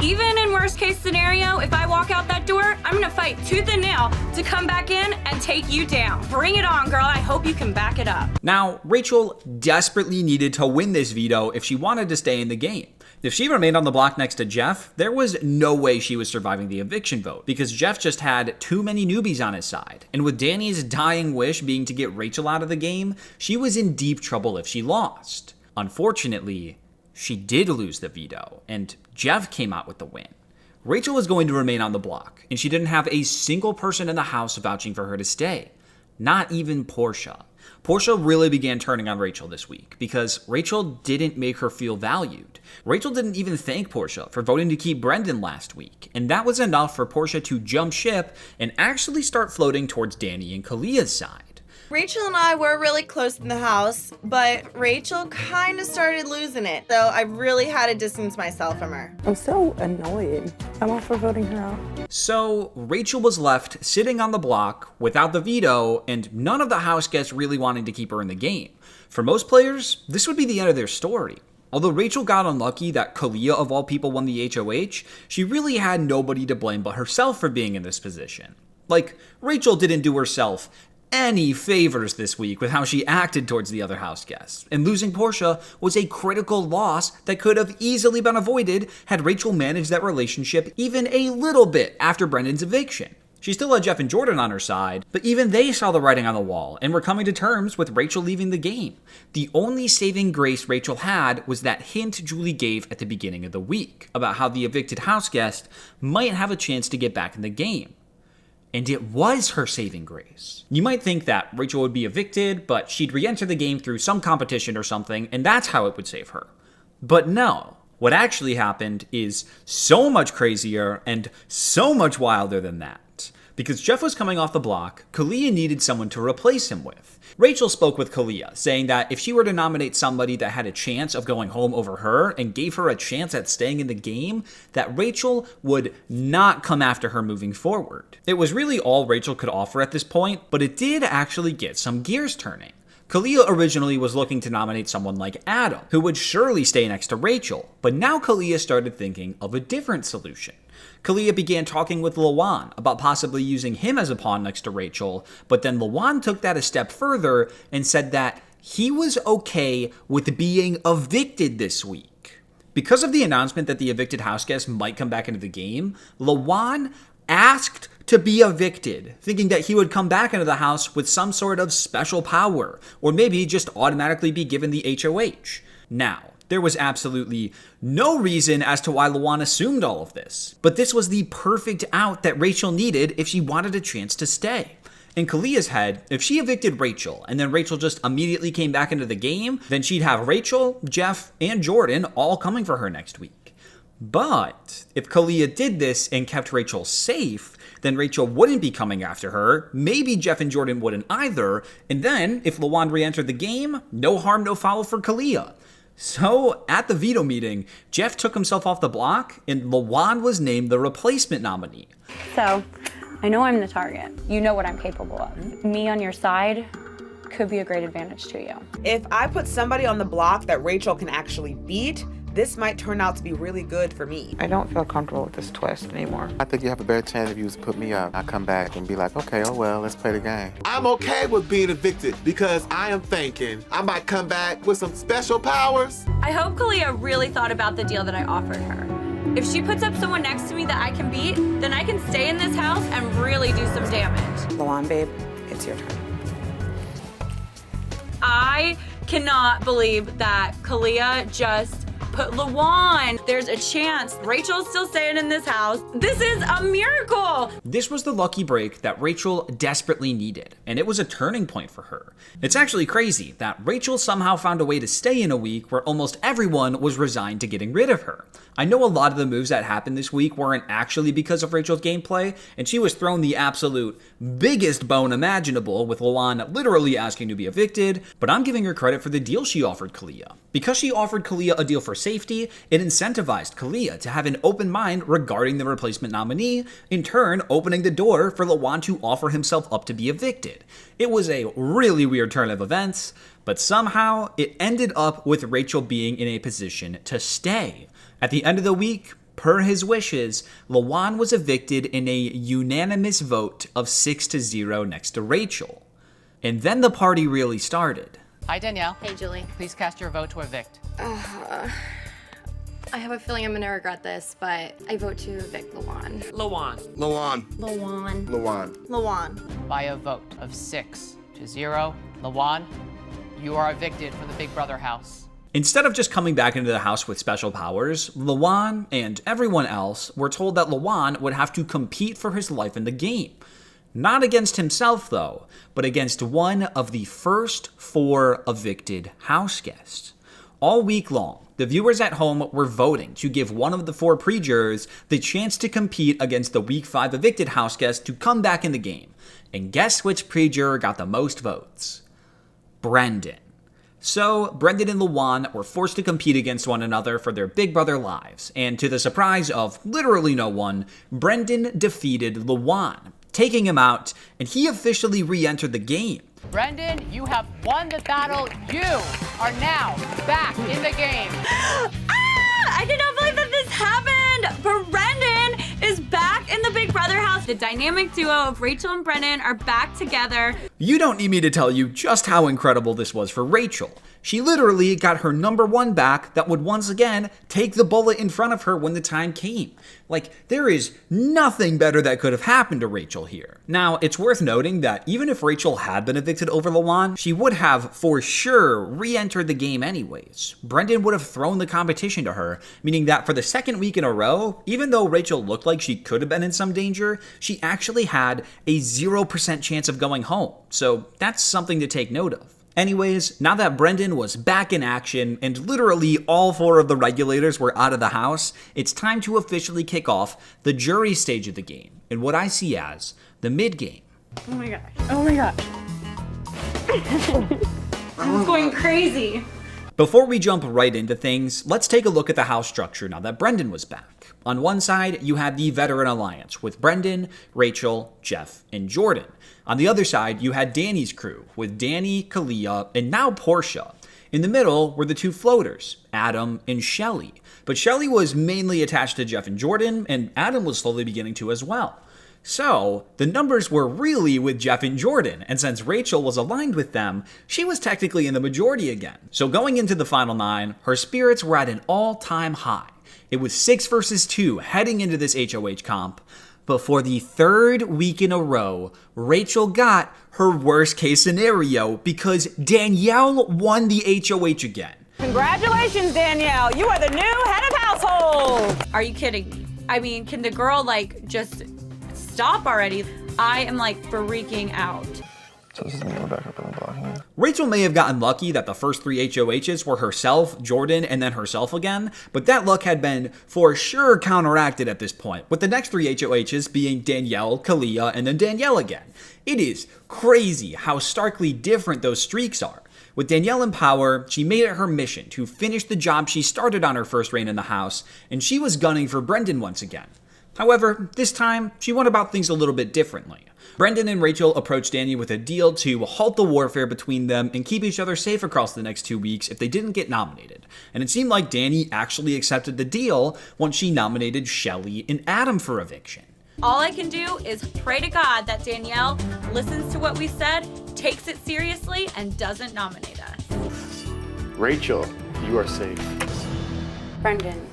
Even in worst case scenario, if I walk out that door, I'm gonna fight tooth and nail to come back in and take you down. Bring it on, girl. I hope you can back it up. Now, Rachel desperately needed to win this veto if she wanted to stay in the game. If she remained on the block next to Jeff, there was no way she was surviving the eviction vote, because Jeff just had too many newbies on his side. And with Danny's dying wish being to get Rachel out of the game, she was in deep trouble if she lost. Unfortunately, she did lose the veto, and Jeff came out with the win. Rachel was going to remain on the block, and she didn't have a single person in the house vouching for her to stay. Not even Portia. Portia really began turning on Rachel this week because Rachel didn't make her feel valued. Rachel didn't even thank Portia for voting to keep Brendan last week, and that was enough for Portia to jump ship and actually start floating towards Danny and Kalia's side. Rachel and I were really close in the house, but Rachel kind of started losing it, so I really had to distance myself from her. I'm so annoyed. I'm all for voting her out. So Rachel was left sitting on the block without the veto, and none of the house guests really wanting to keep her in the game. For most players, this would be the end of their story. Although Rachel got unlucky that Kalia of all people won the HOH, she really had nobody to blame but herself for being in this position. Like, Rachel didn't do herself any favors this week with how she acted towards the other house guests, and losing Portia was a critical loss that could have easily been avoided had Rachel managed that relationship even a little bit after Brendan's eviction. She still had Jeff and Jordan on her side, but even they saw the writing on the wall and were coming to terms with Rachel leaving the game. The only saving grace Rachel had was that hint Julie gave at the beginning of the week about how the evicted house guest might have a chance to get back in the game. And it was her saving grace. You might think that Rachel would be evicted, but she'd re-enter the game through some competition or something, and that's how it would save her. But no. What actually happened is so much crazier and so much wilder than that. Because Jeff was coming off the block, Kalia needed someone to replace him with. Rachel spoke with Kalia, saying that if she were to nominate somebody that had a chance of going home over her and gave her a chance at staying in the game, that Rachel would not come after her moving forward. It was really all Rachel could offer at this point, but it did actually get some gears turning. Kalia originally was looking to nominate someone like Adam, who would surely stay next to Rachel, but now Kalia started thinking of a different solution. Kalia began talking with Lawan about possibly using him as a pawn next to Rachel, but then Lawan took that a step further and said that he was okay with being evicted this week. Because of the announcement that the evicted house guest might come back into the game, Lawan asked to be evicted, thinking that he would come back into the house with some sort of special power, or maybe just automatically be given the HOH. Now, there was absolutely no reason as to why Lawan assumed all of this, but this was the perfect out that Rachel needed if she wanted a chance to stay. In Kalia's head, if she evicted Rachel and then Rachel just immediately came back into the game, then she'd have Rachel, Jeff, and Jordan all coming for her next week. But if Kalia did this and kept Rachel safe, then Rachel wouldn't be coming after her, maybe Jeff and Jordan wouldn't either, and then if Lawan re-entered the game, no harm, no foul for Kalia. So, at the veto meeting, Jeff took himself off the block, and Lawan was named the replacement nominee. So, I know I'm the target. You know what I'm capable of. Me on your side could be a great advantage to you. If I put somebody on the block that Rachel can actually beat, this might turn out to be really good for me. I don't feel comfortable with this twist anymore. I think you have a better chance if you was to put me up. I come back and be like, okay, oh well, let's play the game. I'm okay with being evicted because I am thinking I might come back with some special powers. I hope Kalia really thought about the deal that I offered her. If she puts up someone next to me that I can beat, then I can stay in this house and really do some damage. Lawan, babe, it's your turn. I cannot believe that Kalia just put Lawan. There's a chance Rachel's still staying in this house. This is a miracle. This was the lucky break that Rachel desperately needed, and it was a turning point for her. It's actually crazy that Rachel somehow found a way to stay in a week where almost everyone was resigned to getting rid of her. I know a lot of the moves that happened this week weren't actually because of Rachel's gameplay, and she was thrown the absolute biggest bone imaginable with Lawan literally asking to be evicted, but I'm giving her credit for the deal she offered Kalia. Because she offered Kalia a deal for safety, it incentivized Kalia to have an open mind regarding the replacement nominee, in turn opening the door for Lawan to offer himself up to be evicted. It was a really weird turn of events, but somehow it ended up with Rachel being in a position to stay. At the end of the week, per his wishes, Lawan was evicted in a unanimous vote of 6-0 next to Rachel. And then the party really started. Hi, Danielle. Hey, Julie. Please cast your vote to evict. I have a feeling I'm gonna regret this, but I vote to evict Lawan. Lawan. Lawan. Lawan. Lawan. Lawan. By a vote of 6-0, Lawan, you are evicted from the Big Brother house. Instead of just coming back into the house with special powers, Lawan and everyone else were told that Lawan would have to compete for his life in the game. Not against himself, though, but against one of the first 4 evicted house guests. All week long, the viewers at home were voting to give one of the 4 pre-jurors the chance to compete against the Week 5 evicted house guest to come back in the game. And guess which pre-juror got the most votes? Brendan. So, Brendan and Lawan were forced to compete against one another for their Big Brother lives, and to the surprise of literally no one, Brendan defeated Lawan, taking him out, and he officially re-entered the game. Brendan, you have won the battle. You are now back in the game. I cannot believe that this happened. Brendan is back in the Big Brother house. The dynamic duo of Rachel and Brendan are back together. You don't need me to tell you just how incredible this was for Rachel. She literally got her number 1 back that would once again take the bullet in front of her when the time came. Like, there is nothing better that could have happened to Rachel here. Now, it's worth noting that even if Rachel had been evicted over Lawan, she would have for sure re-entered the game anyways. Brendan would have thrown the competition to her, meaning that for the second week in a row, even though Rachel looked like she could have been in some danger, she actually had a 0% chance of going home. So that's something to take note of. Anyways, now that Brendan was back in action and literally all 4 of the regulators were out of the house, it's time to officially kick off the jury stage of the game, in what I see as the mid-game. Oh my gosh. Oh my gosh. I'm going crazy. Before we jump right into things, let's take a look at the house structure now that Brendan was back. On one side, you had the veteran alliance with Brendan, Rachel, Jeff, and Jordan. On the other side, you had Danny's crew with Danny, Kalia, and now Portia. In the middle were the two floaters, Adam and Shelly. But Shelly was mainly attached to Jeff and Jordan, and Adam was slowly beginning to as well. So, the numbers were really with Jeff and Jordan, and since Rachel was aligned with them, she was technically in the majority again. So going into the final 9, her spirits were at an all-time high. It was 6 versus 2 heading into this HOH comp, but for the 3rd week in a row, Rachel got her worst case scenario because Danielle won the HOH again. Congratulations, Danielle. You are the new head of household. Are you kidding me? I mean, can the girl just stop already? I am freaking out. So this is me going back up on the block here. Rachel may have gotten lucky that the first 3 HOHs were herself, Jordan, and then herself again, but that luck had been for sure counteracted at this point, with the next 3 HOHs being Danielle, Kalia, and then Danielle again. It is crazy how starkly different those streaks are. With Danielle in power, she made it her mission to finish the job she started on her first reign in the house, and she was gunning for Brendan once again. However, this time, she went about things a little bit differently. Brendan and Rachel approached Danny with a deal to halt the warfare between them and keep each other safe across the next 2 weeks if they didn't get nominated. And it seemed like Danny actually accepted the deal once she nominated Shelly and Adam for eviction. All I can do is pray to God that Danielle listens to what we said, takes it seriously, and doesn't nominate us. Rachel, you are safe. Brendan,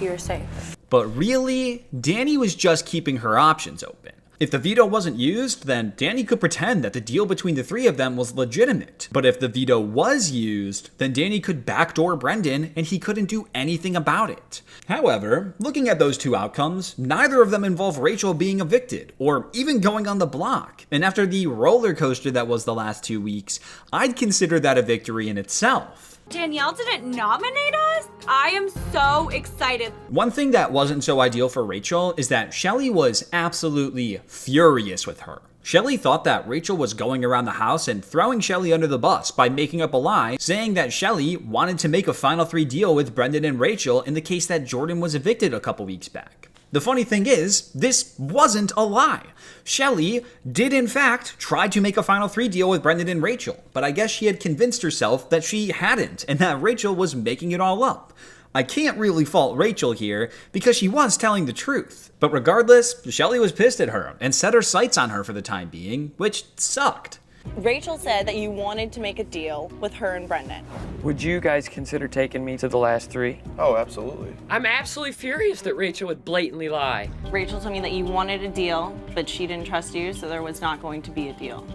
you're safe. But really, Danny was just keeping her options open. If the veto wasn't used, then Danny could pretend that the deal between the 3 of them was legitimate. But if the veto was used, then Danny could backdoor Brendan and he couldn't do anything about it. However, looking at those 2 outcomes, neither of them involve Rachel being evicted or even going on the block. And after the roller coaster that was the last 2 weeks, I'd consider that a victory in itself. Danielle didn't nominate us? I am so excited. One thing that wasn't so ideal for Rachel is that Shelly was absolutely furious with her. Shelly thought that Rachel was going around the house and throwing Shelly under the bus by making up a lie, saying that Shelly wanted to make a final 3 deal with Brendan and Rachel in the case that Jordan was evicted a couple weeks back. The funny thing is, this wasn't a lie. Shelly did in fact try to make a final 3 deal with Brendan and Rachel, but I guess she had convinced herself that she hadn't and that Rachel was making it all up. I can't really fault Rachel here because she was telling the truth. But regardless, Shelly was pissed at her and set her sights on her for the time being, which sucked. Rachel said that you wanted to make a deal with her and Brendan. Would you guys consider taking me to the last 3? Oh, absolutely. I'm absolutely furious that Rachel would blatantly lie. Rachel told me that you wanted a deal, but she didn't trust you, so there was not going to be a deal.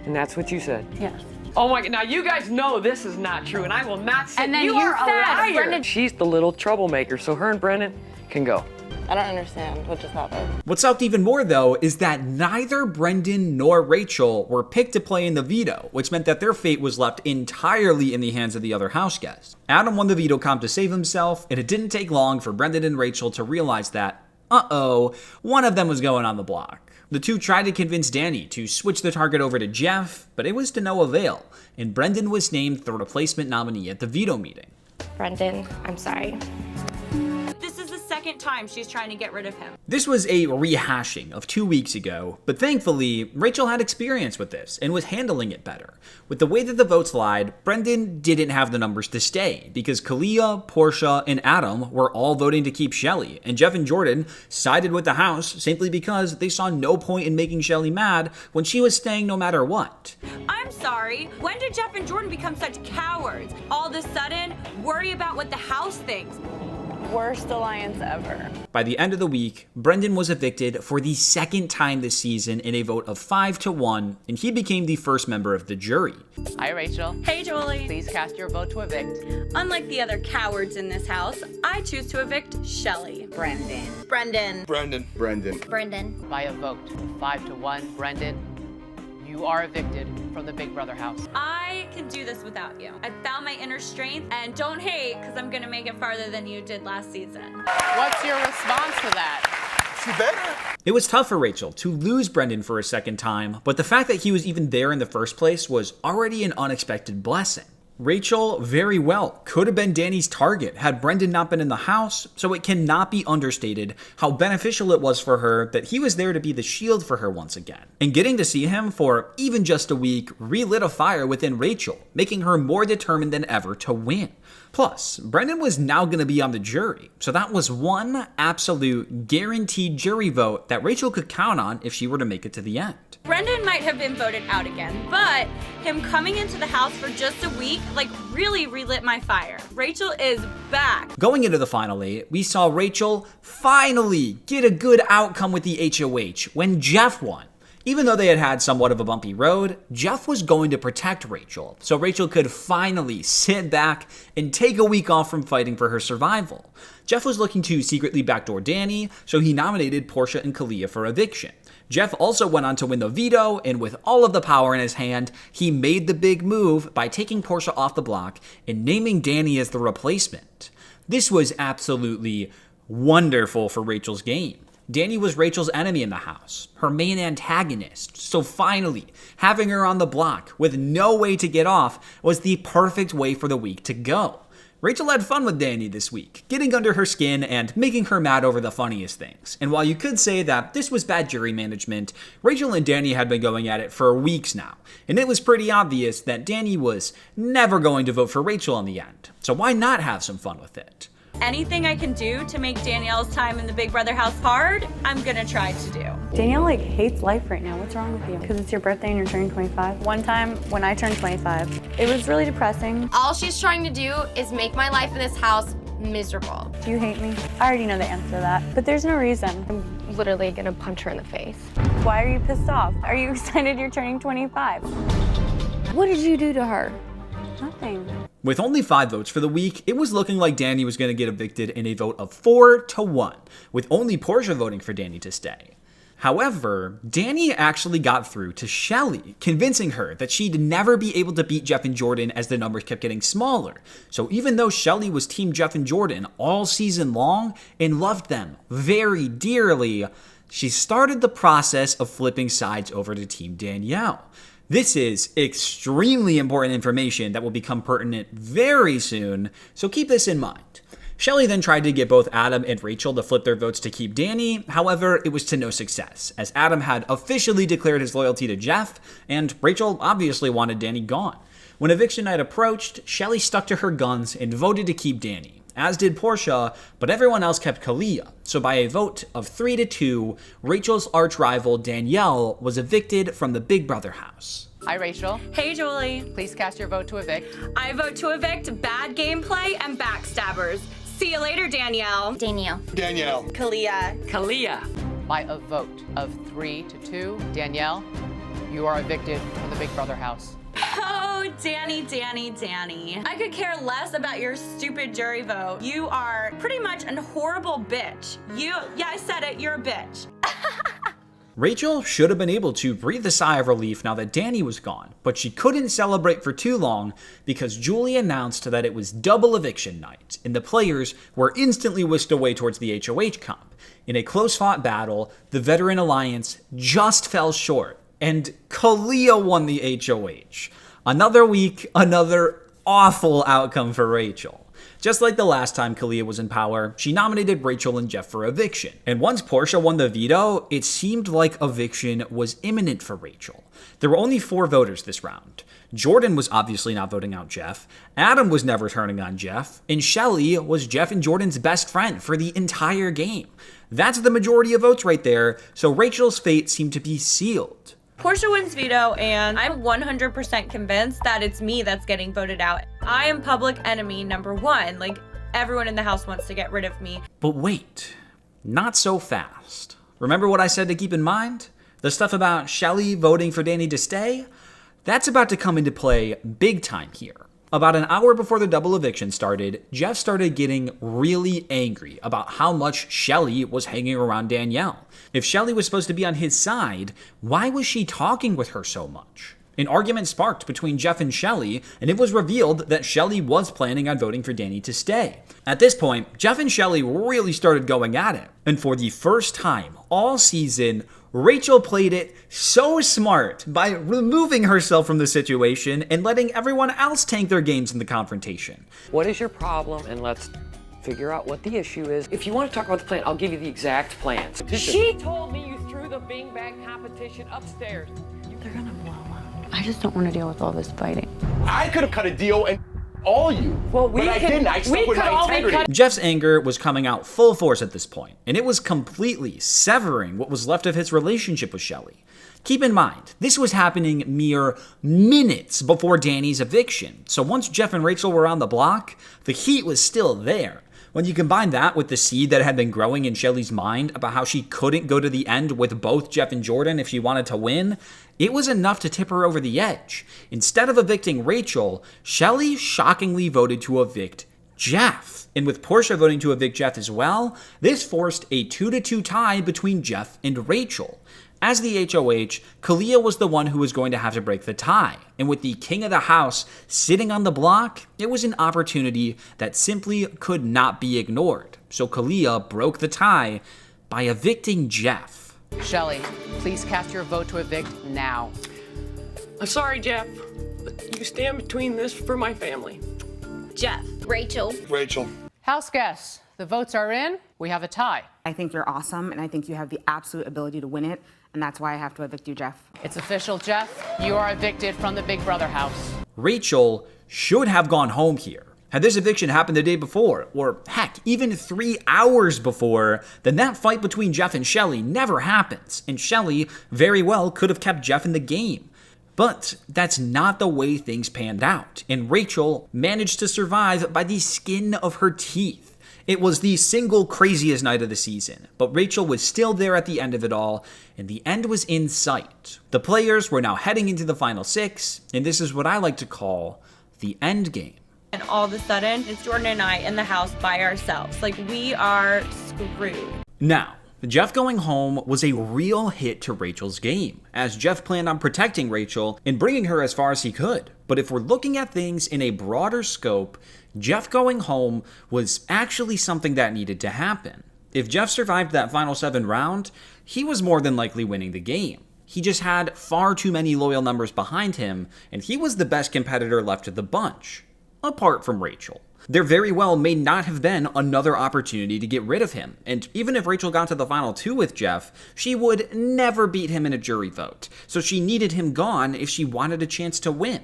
And that's what you said? Yes. Oh my God, now you guys know this is not true, and I will not say And then you you are said a liar. Brendan- She's the little troublemaker, so her and Brendan can go. I don't understand what just happened. What sucked even more though is that neither Brendan nor Rachel were picked to play in the veto, which meant that their fate was left entirely in the hands of the other house guests. Adam won the veto comp to save himself, and it didn't take long for Brendan and Rachel to realize that, one of them was going on the block. The 2 tried to convince Danny to switch the target over to Jeff, but it was to no avail, and Brendan was named the replacement nominee at the veto meeting. Brendan, I'm sorry. This is the second time she's trying to get rid of him. This was a rehashing of 2 weeks ago, but thankfully, Rachel had experience with this and was handling it better. With the way that the votes lied, Brendan didn't have the numbers to stay because Kalia, Portia, and Adam were all voting to keep Shelly, and Jeff and Jordan sided with the house simply because they saw no point in making Shelly mad when she was staying no matter what. I'm sorry. When did Jeff and Jordan become such cowards? All of a sudden, worry about what the house thinks. Worst alliance ever. By the end of the week, Brendan was evicted for the 2nd time this season in a vote of 5-1, and he became the first member of the jury. Hi, Rachel. Hey, Jolie. Please cast your vote to evict. Unlike the other cowards in this house, I choose to evict Shelly. Brendan. Brendan. Brendan. Brendan. By a vote, 5-1, Brendan, you are evicted from the Big Brother house. I can do this without you. I found my inner strength, and don't hate, because I'm gonna make it farther than you did last season. What's your response to that? She better. It was tough for Rachel to lose Brendan for a 2nd time, but the fact that he was even there in the first place was already an unexpected blessing. Rachel very well could have been Danny's target had Brendan not been in the house, so it cannot be understated how beneficial it was for her that he was there to be the shield for her once again. And getting to see him for even just a week relit a fire within Rachel, making her more determined than ever to win. Plus, Brendan was now going to be on the jury, so that was one absolute guaranteed jury vote that Rachel could count on if she were to make it to the end. Brendan might have been voted out again, but him coming into the house for just a week, really relit my fire. Rachel is back. Going into the final 8, we saw Rachel finally get a good outcome with the HOH when Jeff won. Even though they had had somewhat of a bumpy road, Jeff was going to protect Rachel, so Rachel could finally sit back and take a week off from fighting for her survival. Jeff was looking to secretly backdoor Danny, so he nominated Portia and Kalia for eviction. Jeff also went on to win the veto, and with all of the power in his hand, he made the big move by taking Portia off the block and naming Danny as the replacement. This was absolutely wonderful for Rachel's game. Danny was Rachel's enemy in the house, her main antagonist, so finally, having her on the block with no way to get off was the perfect way for the week to go. Rachel had fun with Danny this week, getting under her skin and making her mad over the funniest things. And while you could say that this was bad jury management, Rachel and Danny had been going at it for weeks now, and it was pretty obvious that Danny was never going to vote for Rachel in the end. So why not have some fun with it? Anything I can do to make Danielle's time in the Big Brother house hard, I'm gonna try to do. Danielle hates life right now. What's wrong with you? Because it's your birthday and you're turning 25. One time when I turned 25, it was really depressing. All she's trying to do is make my life in this house miserable. Do you hate me? I already know the answer to that, but there's no reason. I'm literally gonna punch her in the face. Why are you pissed off? Are you excited you're turning 25? What did you do to her? Nothing. With only 5 votes for the week, it was looking like Danny was going to get evicted in a vote of 4-1, with only Portia voting for Danny to stay. However, Danny actually got through to Shelly, convincing her that she'd never be able to beat Jeff and Jordan as the numbers kept getting smaller. So even though Shelly was Team Jeff and Jordan all season long and loved them very dearly, she started the process of flipping sides over to Team Danielle. This is extremely important information that will become pertinent very soon, so keep this in mind. Shelly then tried to get both Adam and Rachel to flip their votes to keep Danny, however, it was to no success, as Adam had officially declared his loyalty to Jeff, and Rachel obviously wanted Danny gone. When eviction night approached, Shelly stuck to her guns and voted to keep Danny, as did Portia, but everyone else kept Kalia. So by a vote of 3-2, Rachel's arch-rival Danielle was evicted from the Big Brother house. Hi, Rachel. Hey, Julie. Please cast your vote to evict. I vote to evict bad gameplay and backstabbers. See you later, Danielle. Danielle. Danielle. Kalia. Kalia. By a vote of 3-2, Danielle, you are evicted from the Big Brother house. Oh, Danny. I could care less about your stupid jury vote. You are pretty much a horrible bitch. Yeah, I said it, you're a bitch. Rachel should have been able to breathe a sigh of relief now that Danny was gone, but she couldn't celebrate for too long because Julie announced that it was double eviction night, and the players were instantly whisked away towards the HOH comp. In a close-fought battle, the Veteran Alliance just fell short, and Kalia won the HOH. Another week, another awful outcome for Rachel. Just like the last time Kalia was in power, she nominated Rachel and Jeff for eviction. And once Portia won the veto, it seemed like eviction was imminent for Rachel. There were only 4 voters this round. Jordan was obviously not voting out Jeff, Adam was never turning on Jeff, and Shelly was Jeff and Jordan's best friend for the entire game. That's the majority of votes right there, so Rachel's fate seemed to be sealed. Portia wins veto, and I'm 100% convinced that it's me that's getting voted out. I am public enemy number 1. Everyone in the house wants to get rid of me. But wait, not so fast. Remember what I said to keep in mind? The stuff about Shelly voting for Danny to stay? That's about to come into play big time here. About an hour before the double eviction started, Jeff started getting really angry about how much Shelly was hanging around Danielle. If Shelly was supposed to be on his side, why was she talking with her so much? An argument sparked between Jeff and Shelly, and it was revealed that Shelly was planning on voting for Danny to stay. At this point, Jeff and Shelly really started going at it, and for the first time all season, Rachel played it so smart by removing herself from the situation and letting everyone else tank their games in the confrontation. What is your problem? And let's figure out what the issue is. If you want to talk about the plan, I'll give you the exact plans. She told me you threw the beanbag competition upstairs. They're gonna blow up. I just don't want to deal with all this fighting. I could have cut a deal and all you. Well, but I didn't. I stuck with my integrity. Jeff's anger was coming out full force at this point, and it was completely severing what was left of his relationship with Shelly. Keep in mind, this was happening mere minutes before Danny's eviction, so once Jeff and Rachel were on the block, the heat was still there. When you combine that with the seed that had been growing in Shelly's mind about how she couldn't go to the end with both Jeff and Jordan if she wanted to win, it was enough to tip her over the edge. Instead of evicting Rachel, Shelly shockingly voted to evict Jeff. And with Portia voting to evict Jeff as well, this forced a 2-2 tie between Jeff and Rachel. As the HOH, Kalia was the one who was going to have to break the tie, and with the king of the house sitting on the block, it was an opportunity that simply could not be ignored. So Kalia broke the tie by evicting Jeff. Shelly, please cast your vote to evict now. I'm sorry, Jeff, but you stand between this for my family. Jeff. Rachel. Rachel. House guests, the votes are in. We have a tie. I think you're awesome, and I think you have the absolute ability to win it, and that's why I have to evict you, Jeff. It's official, Jeff. You are evicted from the Big Brother house. Rachel should have gone home here. Had this eviction happened the day before, or heck, even 3 hours before, then that fight between Jeff and Shelly never happens, and Shelly very well could have kept Jeff in the game. But that's not the way things panned out, and Rachel managed to survive by the skin of her teeth. It was the single craziest night of the season, but Rachel was still there at the end of it all, and the end was in sight. The players were now heading into the final 6, and this is what I like to call the end game. And all of a sudden, it's Jordan and I in the house by ourselves. Like, we are screwed. Now, Jeff going home was a real hit to Rachel's game, as Jeff planned on protecting Rachel and bringing her as far as he could. But if we're looking at things in a broader scope, Jeff going home was actually something that needed to happen. If Jeff survived that final 7 round, he was more than likely winning the game. He just had far too many loyal numbers behind him, and he was the best competitor left of the bunch, apart from Rachel. There very well may not have been another opportunity to get rid of him, and even if Rachel got to the final 2 with Jeff, she would never beat him in a jury vote, so she needed him gone if she wanted a chance to win.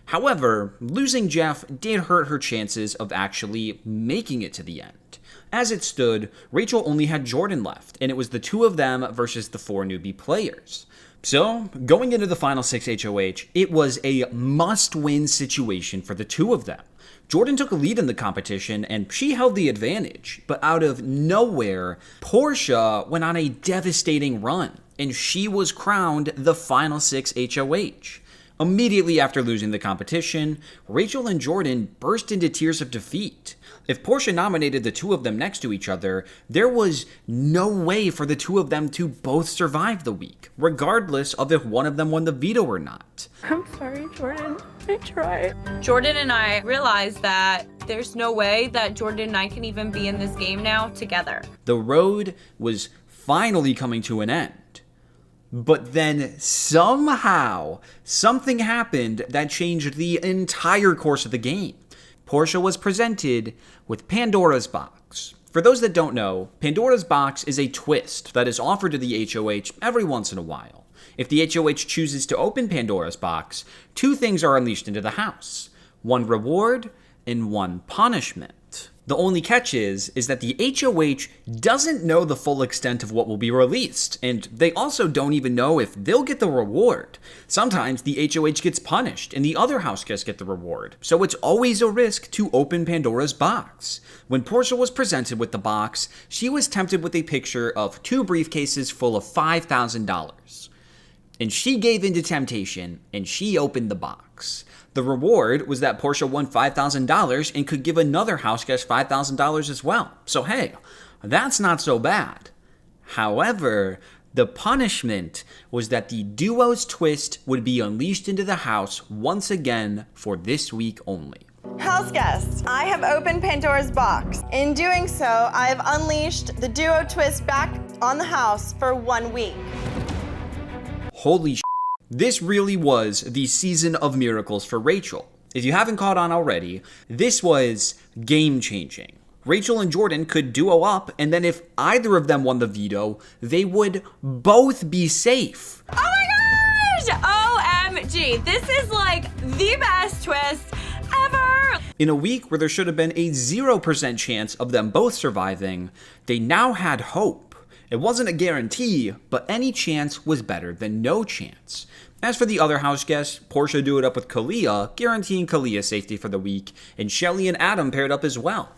However, losing Jeff did hurt her chances of actually making it to the end. As it stood, Rachel only had Jordan left, and it was the 2 of them versus the 4 newbie players. So, going into the final 6 HOH, it was a must-win situation for the 2 of them. Jordan took a lead in the competition, and she held the advantage, but out of nowhere, Portia went on a devastating run, and she was crowned the final 6 HOH. Immediately after losing the competition, Rachel and Jordan burst into tears of defeat. If Portia nominated the 2 of them next to each other, there was no way for the 2 of them to both survive the week, regardless of if one of them won the veto or not. I'm sorry, Jordan. I tried. Jordan and I realized that there's no way that Jordan and I can even be in this game now together. The road was finally coming to an end. But then somehow, something happened that changed the entire course of the game. Portia was presented with Pandora's Box. For those that don't know, Pandora's Box is a twist that is offered to the HOH every once in a while. If the HOH chooses to open Pandora's Box, 2 things are unleashed into the house. 1 reward and 1 punishment. The only catch is that the HOH doesn't know the full extent of what will be released, and they also don't even know if they'll get the reward. Sometimes the HOH gets punished, and the other house guests get the reward, so it's always a risk to open Pandora's Box. When Portia was presented with the box, she was tempted with a picture of 2 briefcases full of $5,000. And she gave in to temptation, and she opened the box. The reward was that Portia won $5,000 and could give another house guest $5,000 as well. So hey, that's not so bad. However, The punishment was that the duo's twist would be unleashed into the house once again for this week only. House guests, I have opened Pandora's box. In doing so, I have unleashed the duo twist back on the house for 1 week. Holy sh**. This really was the season of miracles for Rachel. If you haven't caught on already, this was game-changing. Rachel and Jordan could duo up, and then if either of them won the veto, they would both be safe. Oh my gosh! OMG, this is like the best twist ever! In a week where there should have been a 0% chance of them both surviving, they now had hope. It wasn't a guarantee, but any chance was better than no chance. As for the other house guests, Portia duoed up with Kalia, guaranteeing Kalia's safety for the week, and Shelly and Adam paired up as well.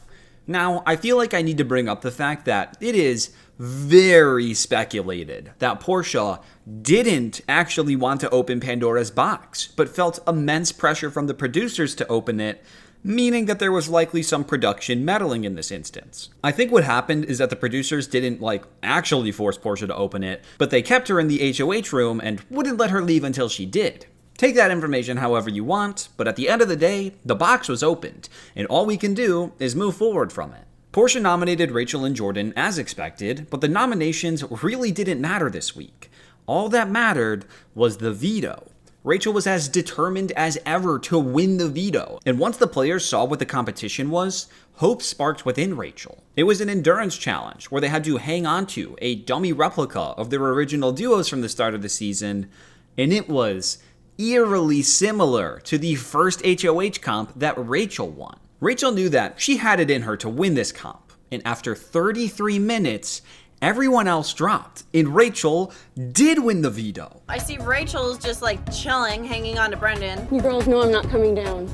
Now, I feel like I need to bring up the fact that it is very speculated that Portia didn't actually want to open Pandora's box, but felt immense pressure from the producers to open it, meaning that there was likely some production meddling in this instance. I think what happened is that the producers didn't actually force Portia to open it, but they kept her in the HOH room and wouldn't let her leave until she did. Take that information however you want, but at the end of the day, the box was opened, and all we can do is move forward from it. Portia nominated Rachel and Jordan as expected, but the nominations really didn't matter this week. All that mattered was the veto. Rachel was as determined as ever to win the veto, and once the players saw what the competition was, hope sparked within Rachel. It was an endurance challenge where they had to hang on to a dummy replica of their original duos from the start of the season, and it was eerily similar to the first HOH comp that Rachel won. Rachel knew that she had it in her to win this comp, and after 33 minutes, everyone else dropped, and Rachel did win the veto. I see Rachel's just chilling, hanging on to Brendan. You girls know I'm not coming down.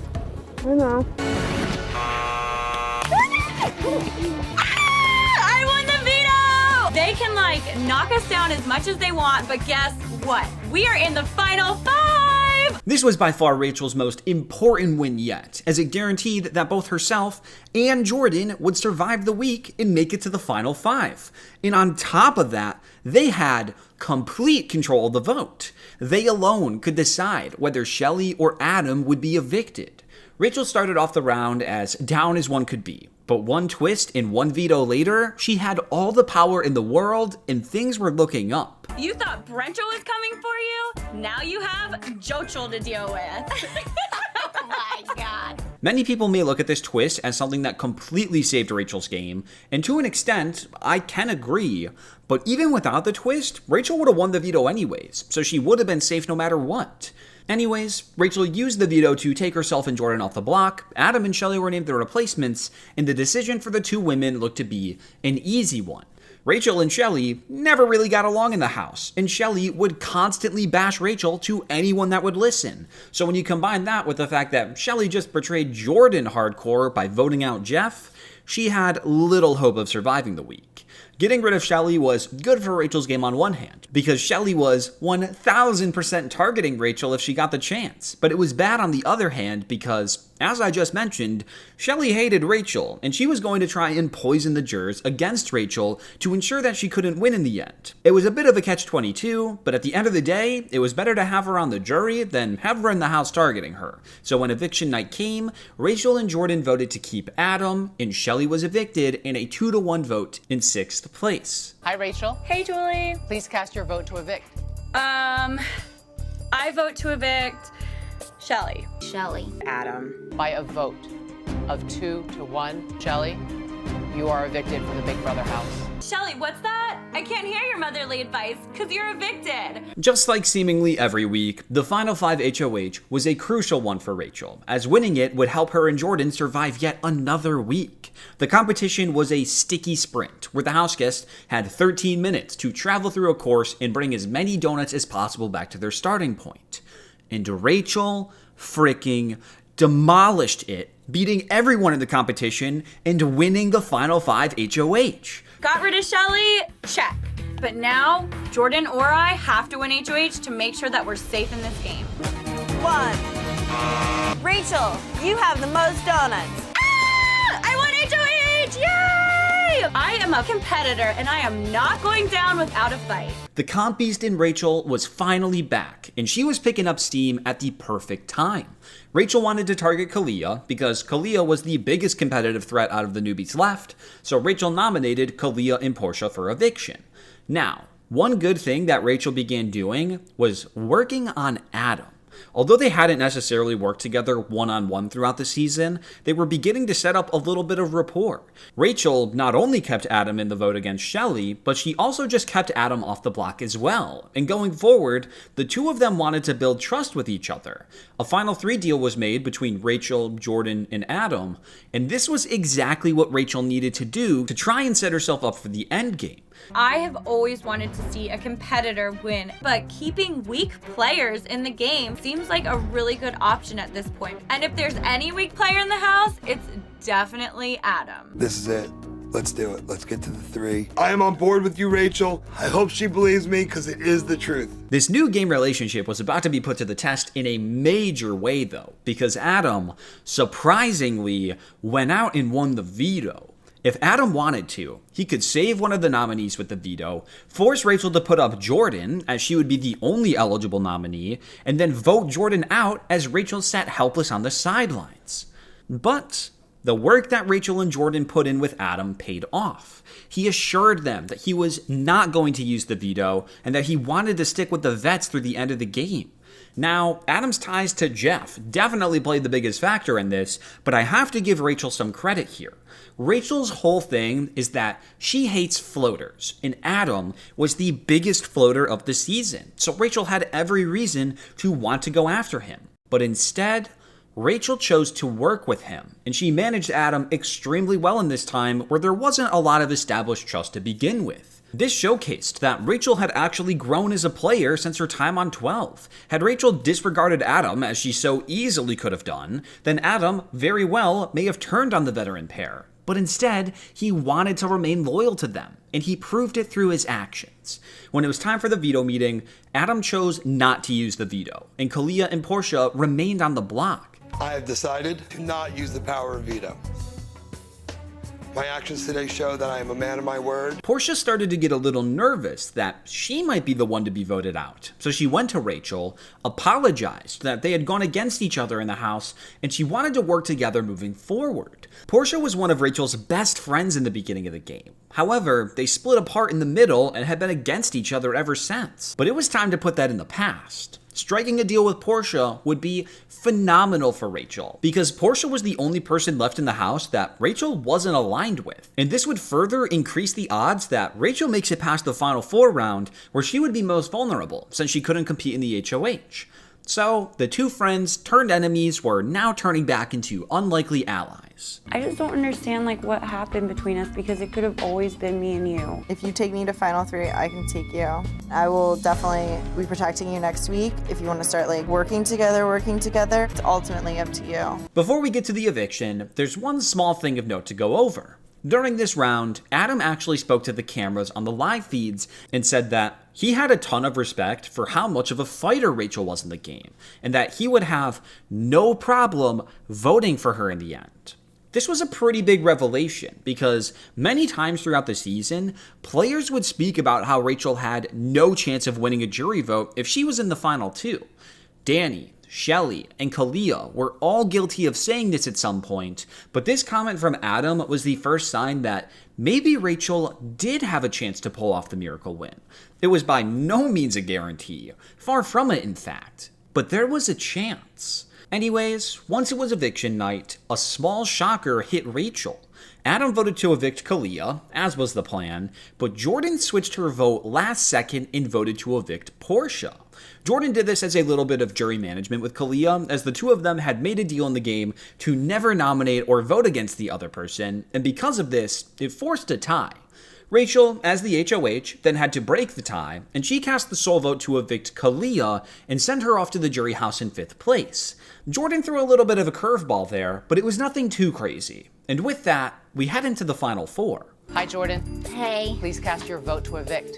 I know. I won the veto! They can knock us down as much as they want, but guess what? We are in the final 5! This was by far Rachel's most important win yet, as it guaranteed that both herself and Jordan would survive the week and make it to the final 5. And on top of that, they had complete control of the vote. They alone could decide whether Shelly or Adam would be evicted. Rachel started off the round as down as one could be, but one twist and one veto later, she had all the power in the world and things were looking up. You thought Brento was coming for you? Now you have Jochel to deal with. Oh my god. Many people may look at this twist as something that completely saved Rachel's game, and to an extent, I can agree, but even without the twist, Rachel would have won the veto anyways, so she would have been safe no matter what. Anyways, Rachel used the veto to take herself and Jordan off the block, Adam and Shelly were named the replacements, and the decision for the two women looked to be an easy one. Rachel and Shelly never really got along in the house, and Shelly would constantly bash Rachel to anyone that would listen. So when you combine that with the fact that Shelly just betrayed Jordan hardcore by voting out Jeff, she had little hope of surviving the week. Getting rid of Shelly was good for Rachel's game on one hand, because Shelly was 1000% targeting Rachel if she got the chance. But it was bad on the other hand because, as I just mentioned, Shelly hated Rachel, and she was going to try and poison the jurors against Rachel to ensure that she couldn't win in the end. It was a bit of a catch-22, but at the end of the day, it was better to have her on the jury than have her in the house targeting her. So when eviction night came, Rachel and Jordan voted to keep Adam, and Shelly was evicted in a 2-1 vote in 6th place. Hi, Rachel. Hey, Julie. Please cast your vote to evict. I vote to evict Shelly. Shelly. Adam. By a vote of 2-1, Shelly, you are evicted from the Big Brother house. Shelly, what's that? I can't hear your motherly advice because you're evicted. Just like seemingly every week, the Final 5 HOH was a crucial one for Rachel, as winning it would help her and Jordan survive yet another week. The competition was a sticky sprint, where the house guests had 13 minutes to travel through a course and bring as many donuts as possible back to their starting point. And Rachel freaking demolished it, beating everyone in the competition and winning the Final 5 HOH. Got rid of Shelly? Check. But now, Jordan or I have to win HOH to make sure that we're safe in this game. 1. Rachel, you have the most donuts. Ah! I won HOH! I am a competitor and I am not going down without a fight. The comp beast in Rachel was finally back, and she was picking up steam at the perfect time. Rachel wanted to target Kalia because Kalia was the biggest competitive threat out of the newbies left, so Rachel nominated Kalia and Portia for Eviction. Now, one good thing that Rachel began doing was working on Adam. Although they hadn't necessarily worked together one-on-one throughout the season, they were beginning to set up a little bit of rapport. Rachel not only kept Adam in the vote against Shelley, but she also just kept Adam off the block as well. And going forward, the two of them wanted to build trust with each other. A final 3 deal was made between Rachel, Jordan, and Adam, and this was exactly what Rachel needed to do to try and set herself up for the endgame. I have always wanted to see a competitor win, but keeping weak players in the game seems like a really good option at this point. And if there's any weak player in the house, it's definitely Adam. This is it. Let's do it. Let's get to the 3. I am on board with you, Rachel. I hope she believes me because it is the truth. This new game relationship was about to be put to the test in a major way though, because Adam, surprisingly, went out and won the veto. If Adam wanted to, he could save one of the nominees with the veto, force Rachel to put up Jordan, as she would be the only eligible nominee, and then vote Jordan out as Rachel sat helpless on the sidelines. But the work that Rachel and Jordan put in with Adam paid off. He assured them that he was not going to use the veto and that he wanted to stick with the vets through the end of the game. Now, Adam's ties to Jeff definitely played the biggest factor in this, but I have to give Rachel some credit here. Rachel's whole thing is that she hates floaters, and Adam was the biggest floater of the season, so Rachel had every reason to want to go after him. But instead, Rachel chose to work with him, and she managed Adam extremely well in this time where there wasn't a lot of established trust to begin with. This showcased that Rachel had actually grown as a player since her time on 12. Had Rachel disregarded Adam, as she so easily could have done, then Adam very well may have turned on the veteran pair. But instead, he wanted to remain loyal to them, and he proved it through his actions. When it was time for the veto meeting, Adam chose not to use the veto, and Kalia and Portia remained on the block. I have decided to not use the power of veto. My actions today show that I am a man of my word. Portia started to get a little nervous that she might be the one to be voted out. So she went to Rachel, apologized that they had gone against each other in the house, and she wanted to work together moving forward. Portia was one of Rachel's best friends in the beginning of the game. However, they split apart in the middle and had been against each other ever since. But it was time to put that in the past. Striking a deal with Portia would be phenomenal for Rachel, because Portia was the only person left in the house that Rachel wasn't aligned with. And this would further increase the odds that Rachel makes it past the final 4 round, where she would be most vulnerable, since she couldn't compete in the HOH. So, the two friends turned enemies were now turning back into unlikely allies. I just don't understand what happened between us because it could have always been me and you. If you take me to final 3, I can take you. I will definitely be protecting you next week. If you want to start working together, it's ultimately up to you. Before we get to the eviction, there's one small thing of note to go over. During this round, Adam actually spoke to the cameras on the live feeds and said that he had a ton of respect for how much of a fighter Rachel was in the game, and that he would have no problem voting for her in the end. This was a pretty big revelation because many times throughout the season, players would speak about how Rachel had no chance of winning a jury vote if she was in the final 2. Danny, Shelley, and Kalia were all guilty of saying this at some point, but this comment from Adam was the first sign that maybe Rachel did have a chance to pull off the miracle win. It was by no means a guarantee, far from it in fact, but there was a chance. Anyways, once it was eviction night, a small shocker hit Rachel. Adam voted to evict Kalia, as was the plan, but Jordan switched her vote last second and voted to evict Portia. Jordan did this as a little bit of jury management with Kalia, as the two of them had made a deal in the game to never nominate or vote against the other person, and because of this, it forced a tie. Rachel, as the HOH, then had to break the tie, and she cast the sole vote to evict Kalia and send her off to the jury house in 5th place. Jordan threw a little bit of a curveball there, but it was nothing too crazy. And with that, we head into the final 4. Hi, Jordan. Hey. Please cast your vote to evict.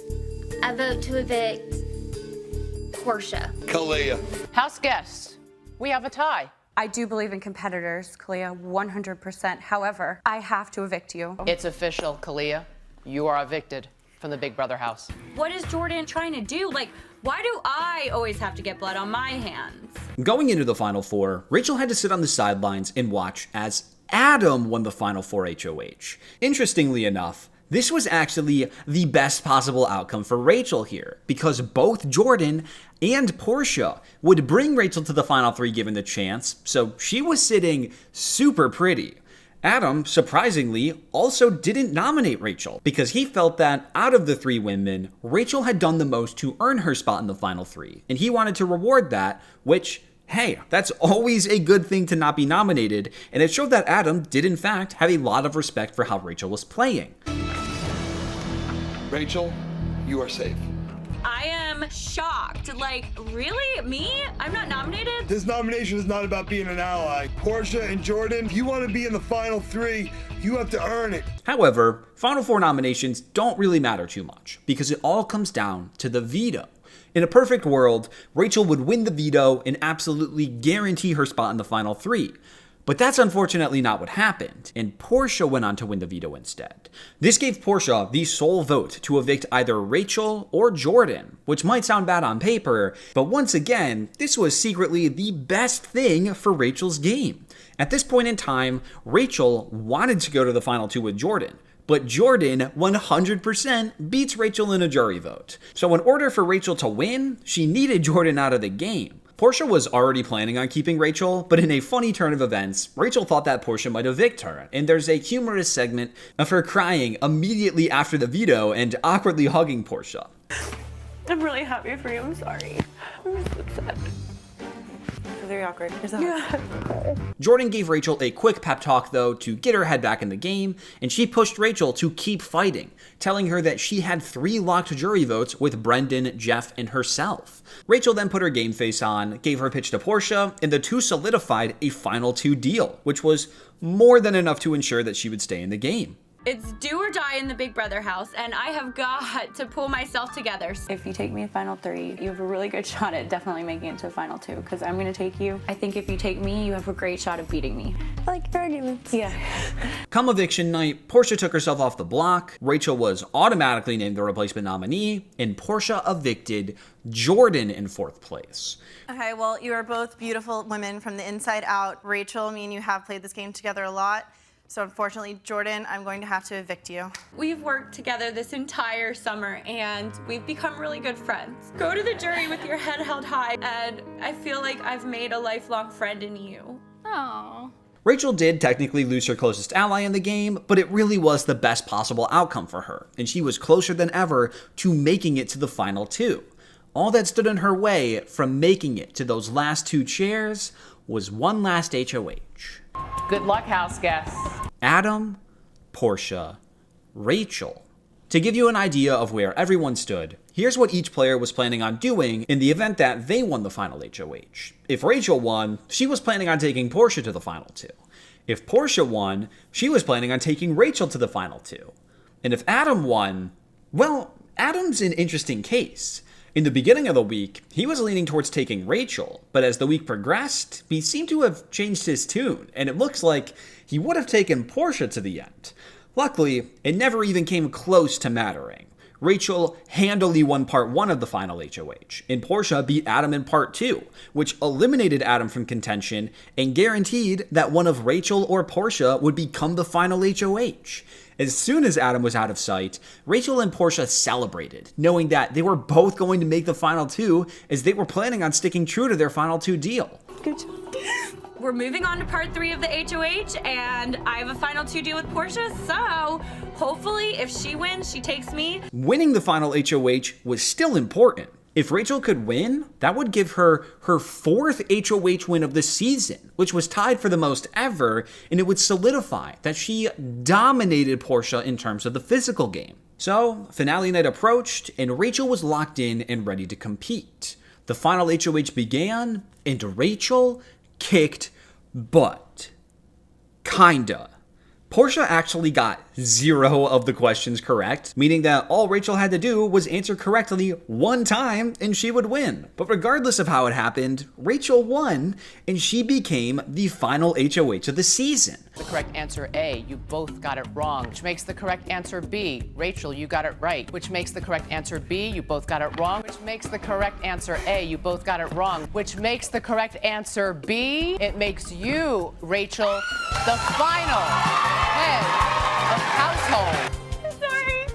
I vote to evict Portia. Kalia. House guests, we have a tie. I do believe in competitors, Kalia, 100%. However, I have to evict you. It's official, Kalia. You are evicted from the Big Brother house. What is Jordan trying to do? Like, why do I always have to get blood on my hands? Going into the Final Four, Rachel had to sit on the sidelines and watch as Adam won the Final Four HOH. Interestingly enough, this was actually the best possible outcome for Rachel here, because both Jordan and Portia would bring Rachel to the Final Three given the chance, so she was sitting super pretty. Adam, surprisingly, also didn't nominate Rachel, because he felt that out of the three women, Rachel had done the most to earn her spot in the Final Three, and he wanted to reward that, which, hey, that's always a good thing to not be nominated, and it showed that Adam did in fact have a lot of respect for how Rachel was playing. Rachel, you are safe. I am shocked. Like, really? Me? I'm not nominated? This nomination is not about being an ally. Portia and Jordan, if you want to be in the Final Three, you have to earn it. However, Final Four nominations don't really matter too much, because it all comes down to the veto. In a perfect world, Rachel would win the veto and absolutely guarantee her spot in the Final Three. But that's unfortunately not what happened, and Portia went on to win the veto instead. This gave Portia the sole vote to evict either Rachel or Jordan, which might sound bad on paper, but once again, this was secretly the best thing for Rachel's game. At this point in time, Rachel wanted to go to the Final Two with Jordan, but Jordan 100% beats Rachel in a jury vote. So in order for Rachel to win, she needed Jordan out of the game. Portia was already planning on keeping Rachel, but in a funny turn of events, Rachel thought that Portia might evict her, and there's a humorous segment of her crying immediately after the veto and awkwardly hugging Portia. I'm really happy for you. I'm sorry. I'm so upset. Very awkward. Jordan gave Rachel a quick pep talk though to get her head back in the game, and she pushed Rachel to keep fighting, telling her that she had 3 locked jury votes with Brendan, Jeff, and herself. Rachel then put her game face on, gave her pitch to Portia, and the two solidified a Final Two deal, which was more than enough to ensure that she would stay in the game. It's do or die in the Big Brother house, and I have got to pull myself together. If you take me to Final 3, you have a really good shot at definitely making it to Final 2, because I'm going to take you. I think if you take me, you have a great shot of beating me. I like your arguments. Yeah. Come eviction night, Portia took herself off the block, Rachel was automatically named the replacement nominee, and Portia evicted Jordan in 4th place. Okay, well, you are both beautiful women from the inside out. Rachel, me and you have played this game together a lot. So unfortunately, Jordan, I'm going to have to evict you. We've worked together this entire summer, and we've become really good friends. Go to the jury with your head held high, and I feel like I've made a lifelong friend in you. Aww. Rachel did technically lose her closest ally in the game, but it really was the best possible outcome for her, and she was closer than ever to making it to the Final Two. All that stood in her way from making it to those last 2 chairs was one last HOH. Good luck, house guests. Adam, Portia, Rachel. To give you an idea of where everyone stood, here's what each player was planning on doing in the event that they won the final HOH. If Rachel won, she was planning on taking Portia to the Final Two. If Portia won, she was planning on taking Rachel to the Final Two. And if Adam won, well, Adam's an interesting case. In the beginning of the week, he was leaning towards taking Rachel, but as the week progressed, he seemed to have changed his tune, and it looks like he would have taken Portia to the end. Luckily, it never even came close to mattering. Rachel handily won part 1 of the final HOH, and Portia beat Adam in part 2, which eliminated Adam from contention and guaranteed that one of Rachel or Portia would become the final HOH. As soon as Adam was out of sight, Rachel and Portia celebrated, knowing that they were both going to make the Final Two as they were planning on sticking true to their Final Two deal. Good job. We're moving on to part 3 of the HOH, and I have a Final Two deal with Portia, so hopefully if she wins, she takes me. Winning the final HOH was still important. If Rachel could win, that would give her her 4th HOH win of the season, which was tied for the most ever, and it would solidify that she dominated Portia in terms of the physical game. So, finale night approached, and Rachel was locked in and ready to compete. The final HOH began, and Rachel kicked butt. Kinda. Portia actually got 0 of the questions correct, meaning that all Rachel had to do was answer correctly 1 time and she would win. But regardless of how it happened, Rachel won and she became the final HOH of the season. The correct answer A, you both got it wrong, which makes the correct answer B. Rachel, you got it right, which makes the correct answer B, you both got it wrong, which makes the correct answer A, you both got it wrong, which makes the correct answer B. It makes you, Rachel, the final head of household. Sorry.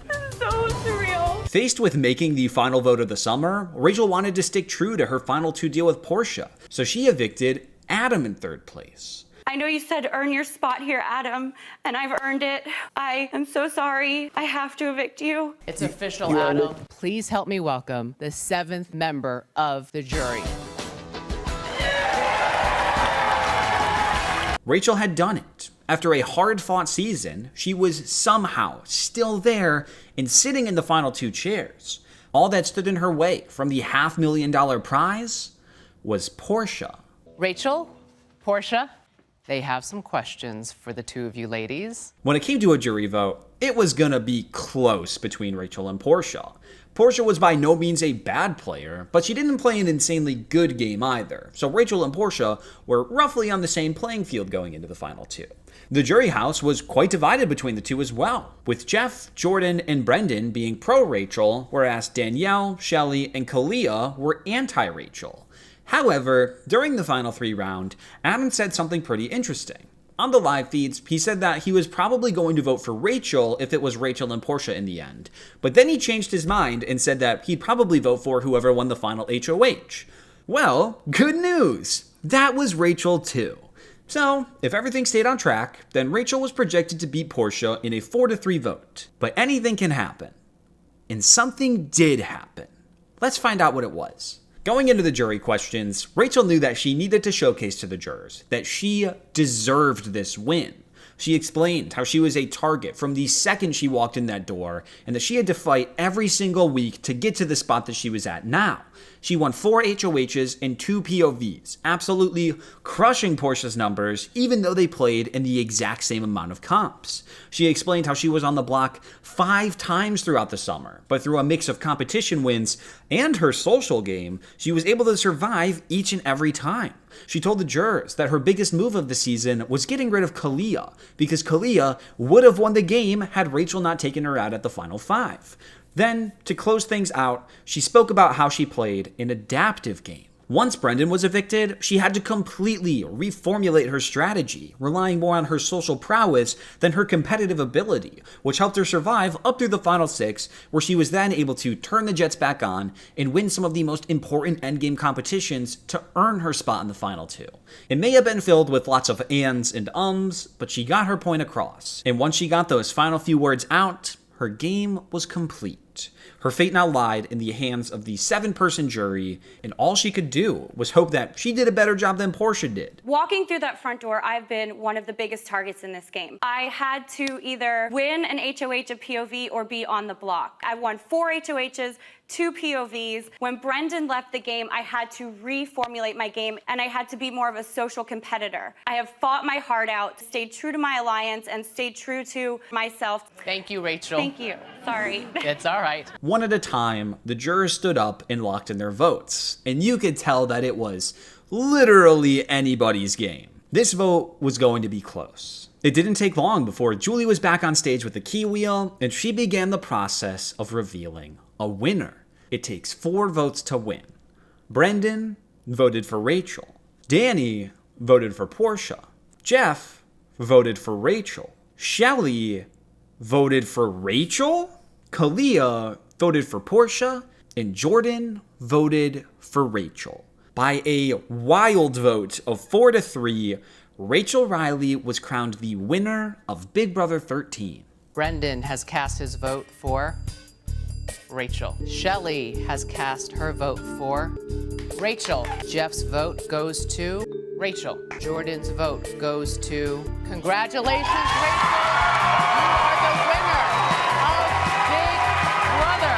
This is so surreal. Faced with making the final vote of the summer, Rachel wanted to stick true to her final 2 deal with Portia, so she evicted Adam in 3rd place. I know you said earn your spot here, Adam, and I've earned it. I am so sorry. I have to evict you. It's official, Adam. Please help me welcome the 7th member of the jury. Rachel had done it. After a hard-fought season, she was somehow still there and sitting in the final 2 chairs. All that stood in her way from the $500,000 prize was Portia. Rachel, Portia, they have some questions for the 2 of you ladies. When it came to a jury vote, it was gonna be close between Rachel and Portia. Portia was by no means a bad player, but she didn't play an insanely good game either, so Rachel and Portia were roughly on the same playing field going into the final 2. The jury house was quite divided between the 2 as well, with Jeff, Jordan, and Brendan being pro-Rachel, whereas Danielle, Shelly, and Kalia were anti-Rachel. However, during the final 3 round, Adam said something pretty interesting. On the live feeds, he said that he was probably going to vote for Rachel if it was Rachel and Portia in the end, but then he changed his mind and said that he'd probably vote for whoever won the final HOH. Well, good news! That was Rachel too. So, if everything stayed on track, then Rachel was projected to beat Portia in a 4-3 vote. But anything can happen. And something did happen. Let's find out what it was. Going into the jury questions, Rachel knew that she needed to showcase to the jurors that she deserved this win. She explained how she was a target from the second she walked in that door, and that she had to fight every single week to get to the spot that she was at now. She won 4 HOHs and 2 POVs, absolutely crushing Portia's numbers, even though they played in the exact same amount of comps. She explained how she was on the block 5 times throughout the summer, but through a mix of competition wins and her social game, she was able to survive each and every time. She told the jurors that her biggest move of the season was getting rid of Kalia, because Kalia would have won the game had Rachel not taken her out at the final 5. Then, to close things out, she spoke about how she played an adaptive game. Once Brendan was evicted, she had to completely reformulate her strategy, relying more on her social prowess than her competitive ability, which helped her survive up through the final 6, where she was then able to turn the Jets back on and win some of the most important endgame competitions to earn her spot in the final 2. It may have been filled with lots of ands and ums, but she got her point across. And once she got those final few words out, her game was complete. Her fate now lied in the hands of the 7-person jury, and all she could do was hope that she did a better job than Portia did. Walking through that front door, I've been one of the biggest targets in this game. I had to either win an HOH, a POV, or be on the block. I won 4 HOHs, 2 POVs. When Brendan left the game, I had to reformulate my game, and I had to be more of a social competitor. I have fought my heart out, stayed true to my alliance, and stayed true to myself. Thank you, Rachel. Thank you. Sorry. It's all right. One at a time, the jurors stood up and locked in their votes, and you could tell that it was literally anybody's game. This vote was going to be close. It didn't take long before Julie was back on stage with the key wheel, and she began the process of revealing a winner. It takes 4 votes to win. Brendan voted for Rachel. Danny voted for Portia. Jeff voted for Rachel. Shelly voted for Rachel. Kalia voted for Portia. And Jordan voted for Rachel. By a wild vote of 4-3, Rachel Reilly was crowned the winner of Big Brother 13. Brendan has cast his vote for Rachel. Shelly has cast her vote for Rachel. Jeff's vote goes to Rachel. Jordan's vote goes to... Congratulations, Rachel! You are the winner of Big Brother!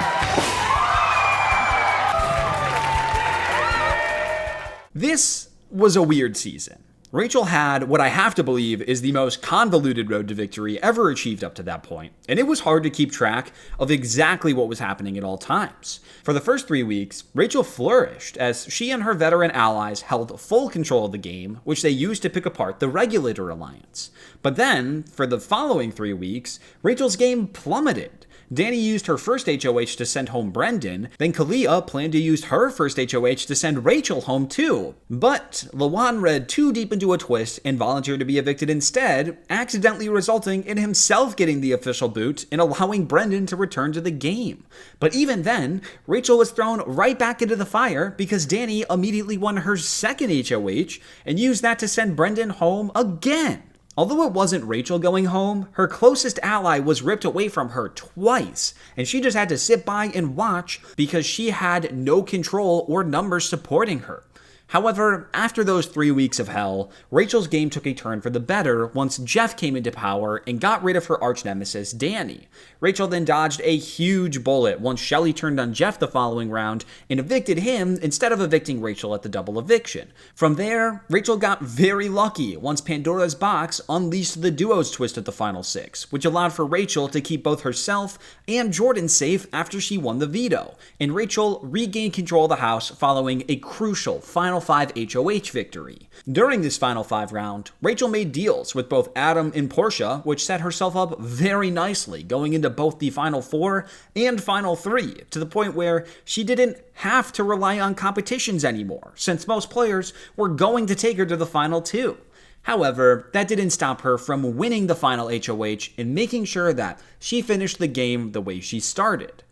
This was a weird season. Rachel had what I have to believe is the most convoluted road to victory ever achieved up to that point, and it was hard to keep track of exactly what was happening at all times. For the first 3 weeks, Rachel flourished as she and her veteran allies held full control of the game, which they used to pick apart the Regulator Alliance. But then, for the following 3 weeks, Rachel's game plummeted. Dani used her first HOH to send home Brendan, then Kalia planned to use her first HOH to send Rachel home too. But Lawan read too deep into a twist and volunteered to be evicted instead, accidentally resulting in himself getting the official boot and allowing Brendan to return to the game. But even then, Rachel was thrown right back into the fire because Dani immediately won her second HOH and used that to send Brendan home again. Although it wasn't Rachel going home, her closest ally was ripped away from her twice, and she just had to sit by and watch because she had no control or numbers supporting her. However, after those 3 weeks of hell, Rachel's game took a turn for the better once Jeff came into power and got rid of her arch-nemesis, Dani. Rachel then dodged a huge bullet once Shelly turned on Jeff the following round and evicted him instead of evicting Rachel at the double eviction. From there, Rachel got very lucky once Pandora's Box unleashed the duos twist at the final 6, which allowed for Rachel to keep both herself and Jordan safe after she won the veto, and Rachel regained control of the house following a crucial final 5 HOH victory. During this final 5 round, Rachel made deals with both Adam and Portia, which set herself up very nicely going into both the final 4 and final 3, to the point where she didn't have to rely on competitions anymore, since most players were going to take her to the final 2. However, that didn't stop her from winning the final HOH and making sure that she finished the game the way she started,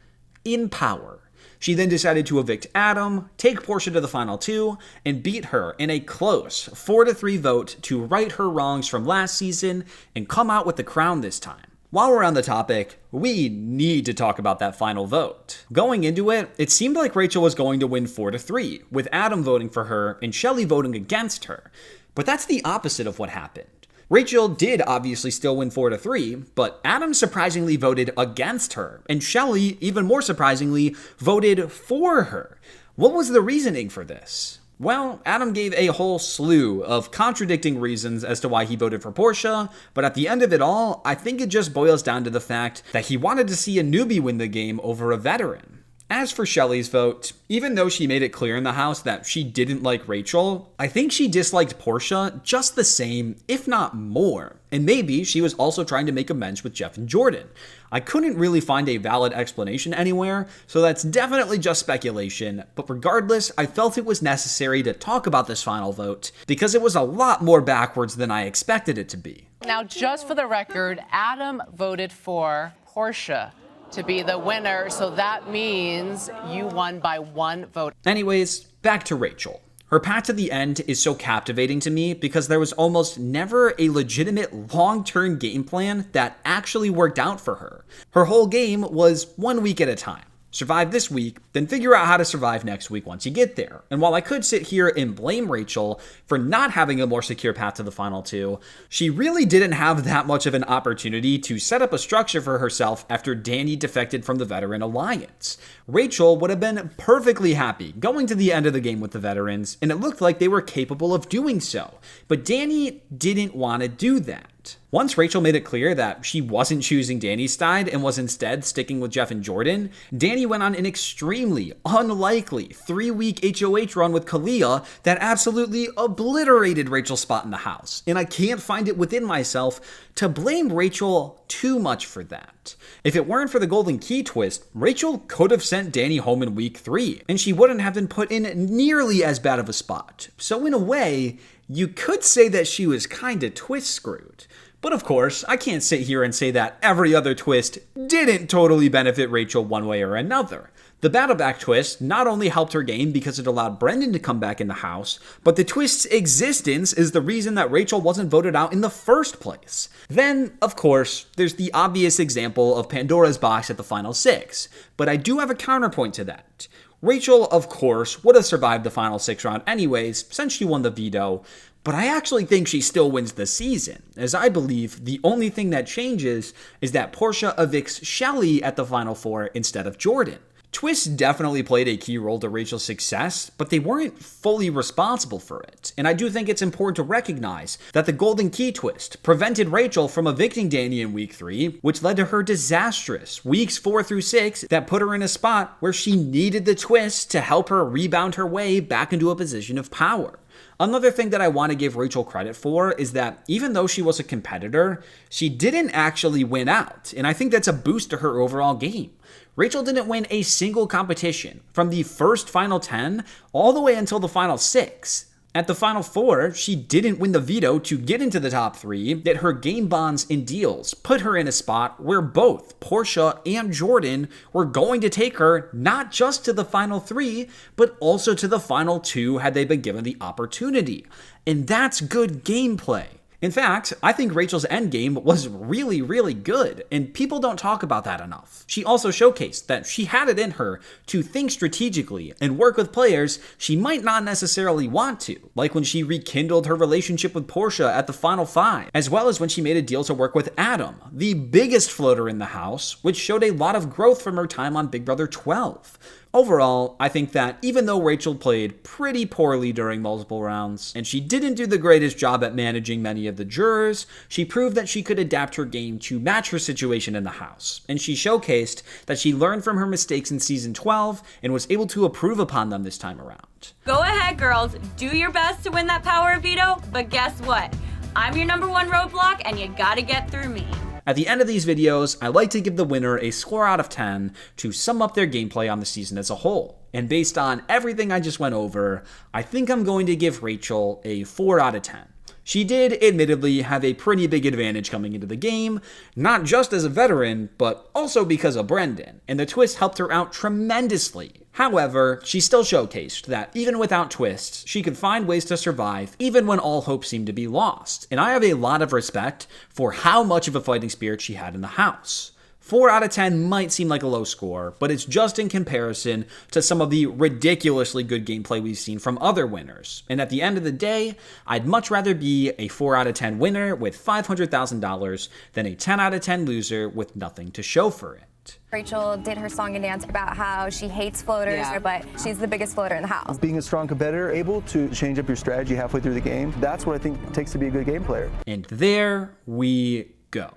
in power. She then decided to evict Adam, take Portia to the final 2, and beat her in a close 4-3 vote to right her wrongs from last season and come out with the crown this time. While we're on the topic, we need to talk about that final vote. Going into it, it seemed like Rachel was going to win 4-3, with Adam voting for her and Shelly voting against her. But that's the opposite of what happened. Rachel did obviously still win 4-3, but Adam surprisingly voted against her, and Shelly, even more surprisingly, voted for her. What was the reasoning for this? Well, Adam gave a whole slew of contradicting reasons as to why he voted for Portia, but at the end of it all, I think it just boils down to the fact that he wanted to see a newbie win the game over a veteran. As for Shelly's vote, even though she made it clear in the house that she didn't like Rachel, I think she disliked Portia just the same, if not more. And maybe she was also trying to make amends with Jeff and Jordan. I couldn't really find a valid explanation anywhere, so that's definitely just speculation, but regardless, I felt it was necessary to talk about this final vote because it was a lot more backwards than I expected it to be. Now, just for the record, Adam voted for Portia to be the winner, so that means you won by 1 vote. Anyways, back to Rachel. Her path to the end is so captivating to me because there was almost never a legitimate long-term game plan that actually worked out for her. Her whole game was 1 week at a time. Survive this week, then figure out how to survive next week once you get there. And while I could sit here and blame Rachel for not having a more secure path to the final 2, she really didn't have that much of an opportunity to set up a structure for herself after Dani defected from the Veteran Alliance. Rachel would have been perfectly happy going to the end of the game with the veterans, and it looked like they were capable of doing so. But Dani didn't want to do that. Once Rachel made it clear that she wasn't choosing Dani's side and was instead sticking with Jeff and Jordan, Dani went on an extremely unlikely 3-week HOH run with Kalia that absolutely obliterated Rachel's spot in the house. And I can't find it within myself to blame Rachel too much for that. If it weren't for the Golden Key twist, Rachel could have sent Dani home in week 3, and she wouldn't have been put in nearly as bad of a spot. So in a way, you could say that she was kinda twist screwed. But of course, I can't sit here and say that every other twist didn't totally benefit Rachel one way or another. The Battleback twist not only helped her game because it allowed Brendan to come back in the house, but the twist's existence is the reason that Rachel wasn't voted out in the first place. Then, of course, there's the obvious example of Pandora's Box at the final 6, but I do have a counterpoint to that. Rachel, of course, would have survived the final 6 round anyways, since she won the veto, but I actually think she still wins the season, as I believe the only thing that changes is that Portia evicts Shelly at the final 4 instead of Jordan. Twists definitely played a key role to Rachel's success, but they weren't fully responsible for it. And I do think it's important to recognize that the Golden Key twist prevented Rachel from evicting Danny in week 3, which led to her disastrous weeks 4 through 6 that put her in a spot where she needed the twist to help her rebound her way back into a position of power. Another thing that I want to give Rachel credit for is that even though she was a competitor, she didn't actually win out, and I think that's a boost to her overall game. Rachel didn't win a single competition from the first final 10 all the way until the final 6. At the final 4, she didn't win the veto to get into the top 3, yet her game bonds and deals put her in a spot where both Portia and Jordan were going to take her not just to the final 3, but also to the final 2 had they been given the opportunity. And that's good gameplay. In fact, I think Rachel's endgame was really, really good, and people don't talk about that enough. She also showcased that she had it in her to think strategically and work with players she might not necessarily want to, like when she rekindled her relationship with Portia at the final 5, as well as when she made a deal to work with Adam, the biggest floater in the house, which showed a lot of growth from her time on Big Brother 12. Overall, I think that even though Rachel played pretty poorly during multiple rounds, and she didn't do the greatest job at managing many of the jurors, she proved that she could adapt her game to match her situation in the house, and she showcased that she learned from her mistakes in season 12 and was able to improve upon them this time around. Go ahead, girls. Do your best to win that power veto, but guess what? I'm your #1 roadblock, and you gotta get through me. At the end of these videos, I like to give the winner a score out of 10 to sum up their gameplay on the season as a whole. And based on everything I just went over, I think I'm going to give Rachel a 4 out of 10. She did, admittedly, have a pretty big advantage coming into the game, not just as a veteran, but also because of Brendan, and the twist helped her out tremendously. However, she still showcased that even without twists, she could find ways to survive even when all hope seemed to be lost, and I have a lot of respect for how much of a fighting spirit she had in the house. 4 out of 10 might seem like a low score, but it's just in comparison to some of the ridiculously good gameplay we've seen from other winners. And at the end of the day, I'd much rather be a 4 out of 10 winner with $500,000 than a 10 out of 10 loser with nothing to show for it. Rachel did her song and dance about how she hates floaters, but she's the biggest floater in the house. Being a strong competitor, able to change up your strategy halfway through the game, that's what I think it takes to be a good game player. And there we go.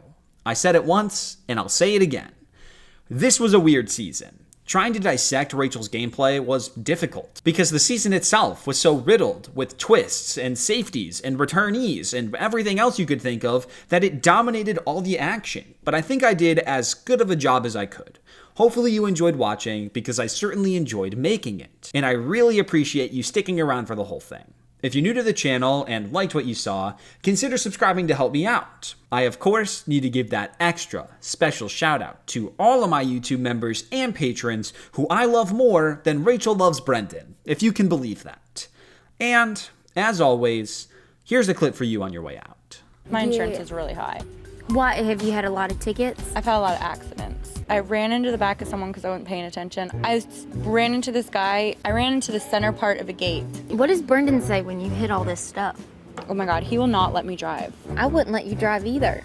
I said it once, and I'll say it again. This was a weird season. Trying to dissect Rachel's gameplay was difficult, because the season itself was so riddled with twists and safeties and returnees and everything else you could think of that it dominated all the action. But I think I did as good of a job as I could. Hopefully you enjoyed watching, because I certainly enjoyed making it. And I really appreciate you sticking around for the whole thing. If you're new to the channel and liked what you saw, consider subscribing to help me out. I, of course, need to give that extra special shout out to all of my YouTube members and patrons who I love more than Rachel loves Brendan, if you can believe that. And, as always, here's a clip for you on your way out. My insurance is really high. What, have you had a lot of tickets? I've had a lot of accidents. I ran into the back of someone because I wasn't paying attention. I ran into this guy. I ran into the center part of a gate. What does Brendan say when you hit all this stuff? Oh my God, he will not let me drive. I wouldn't let you drive either.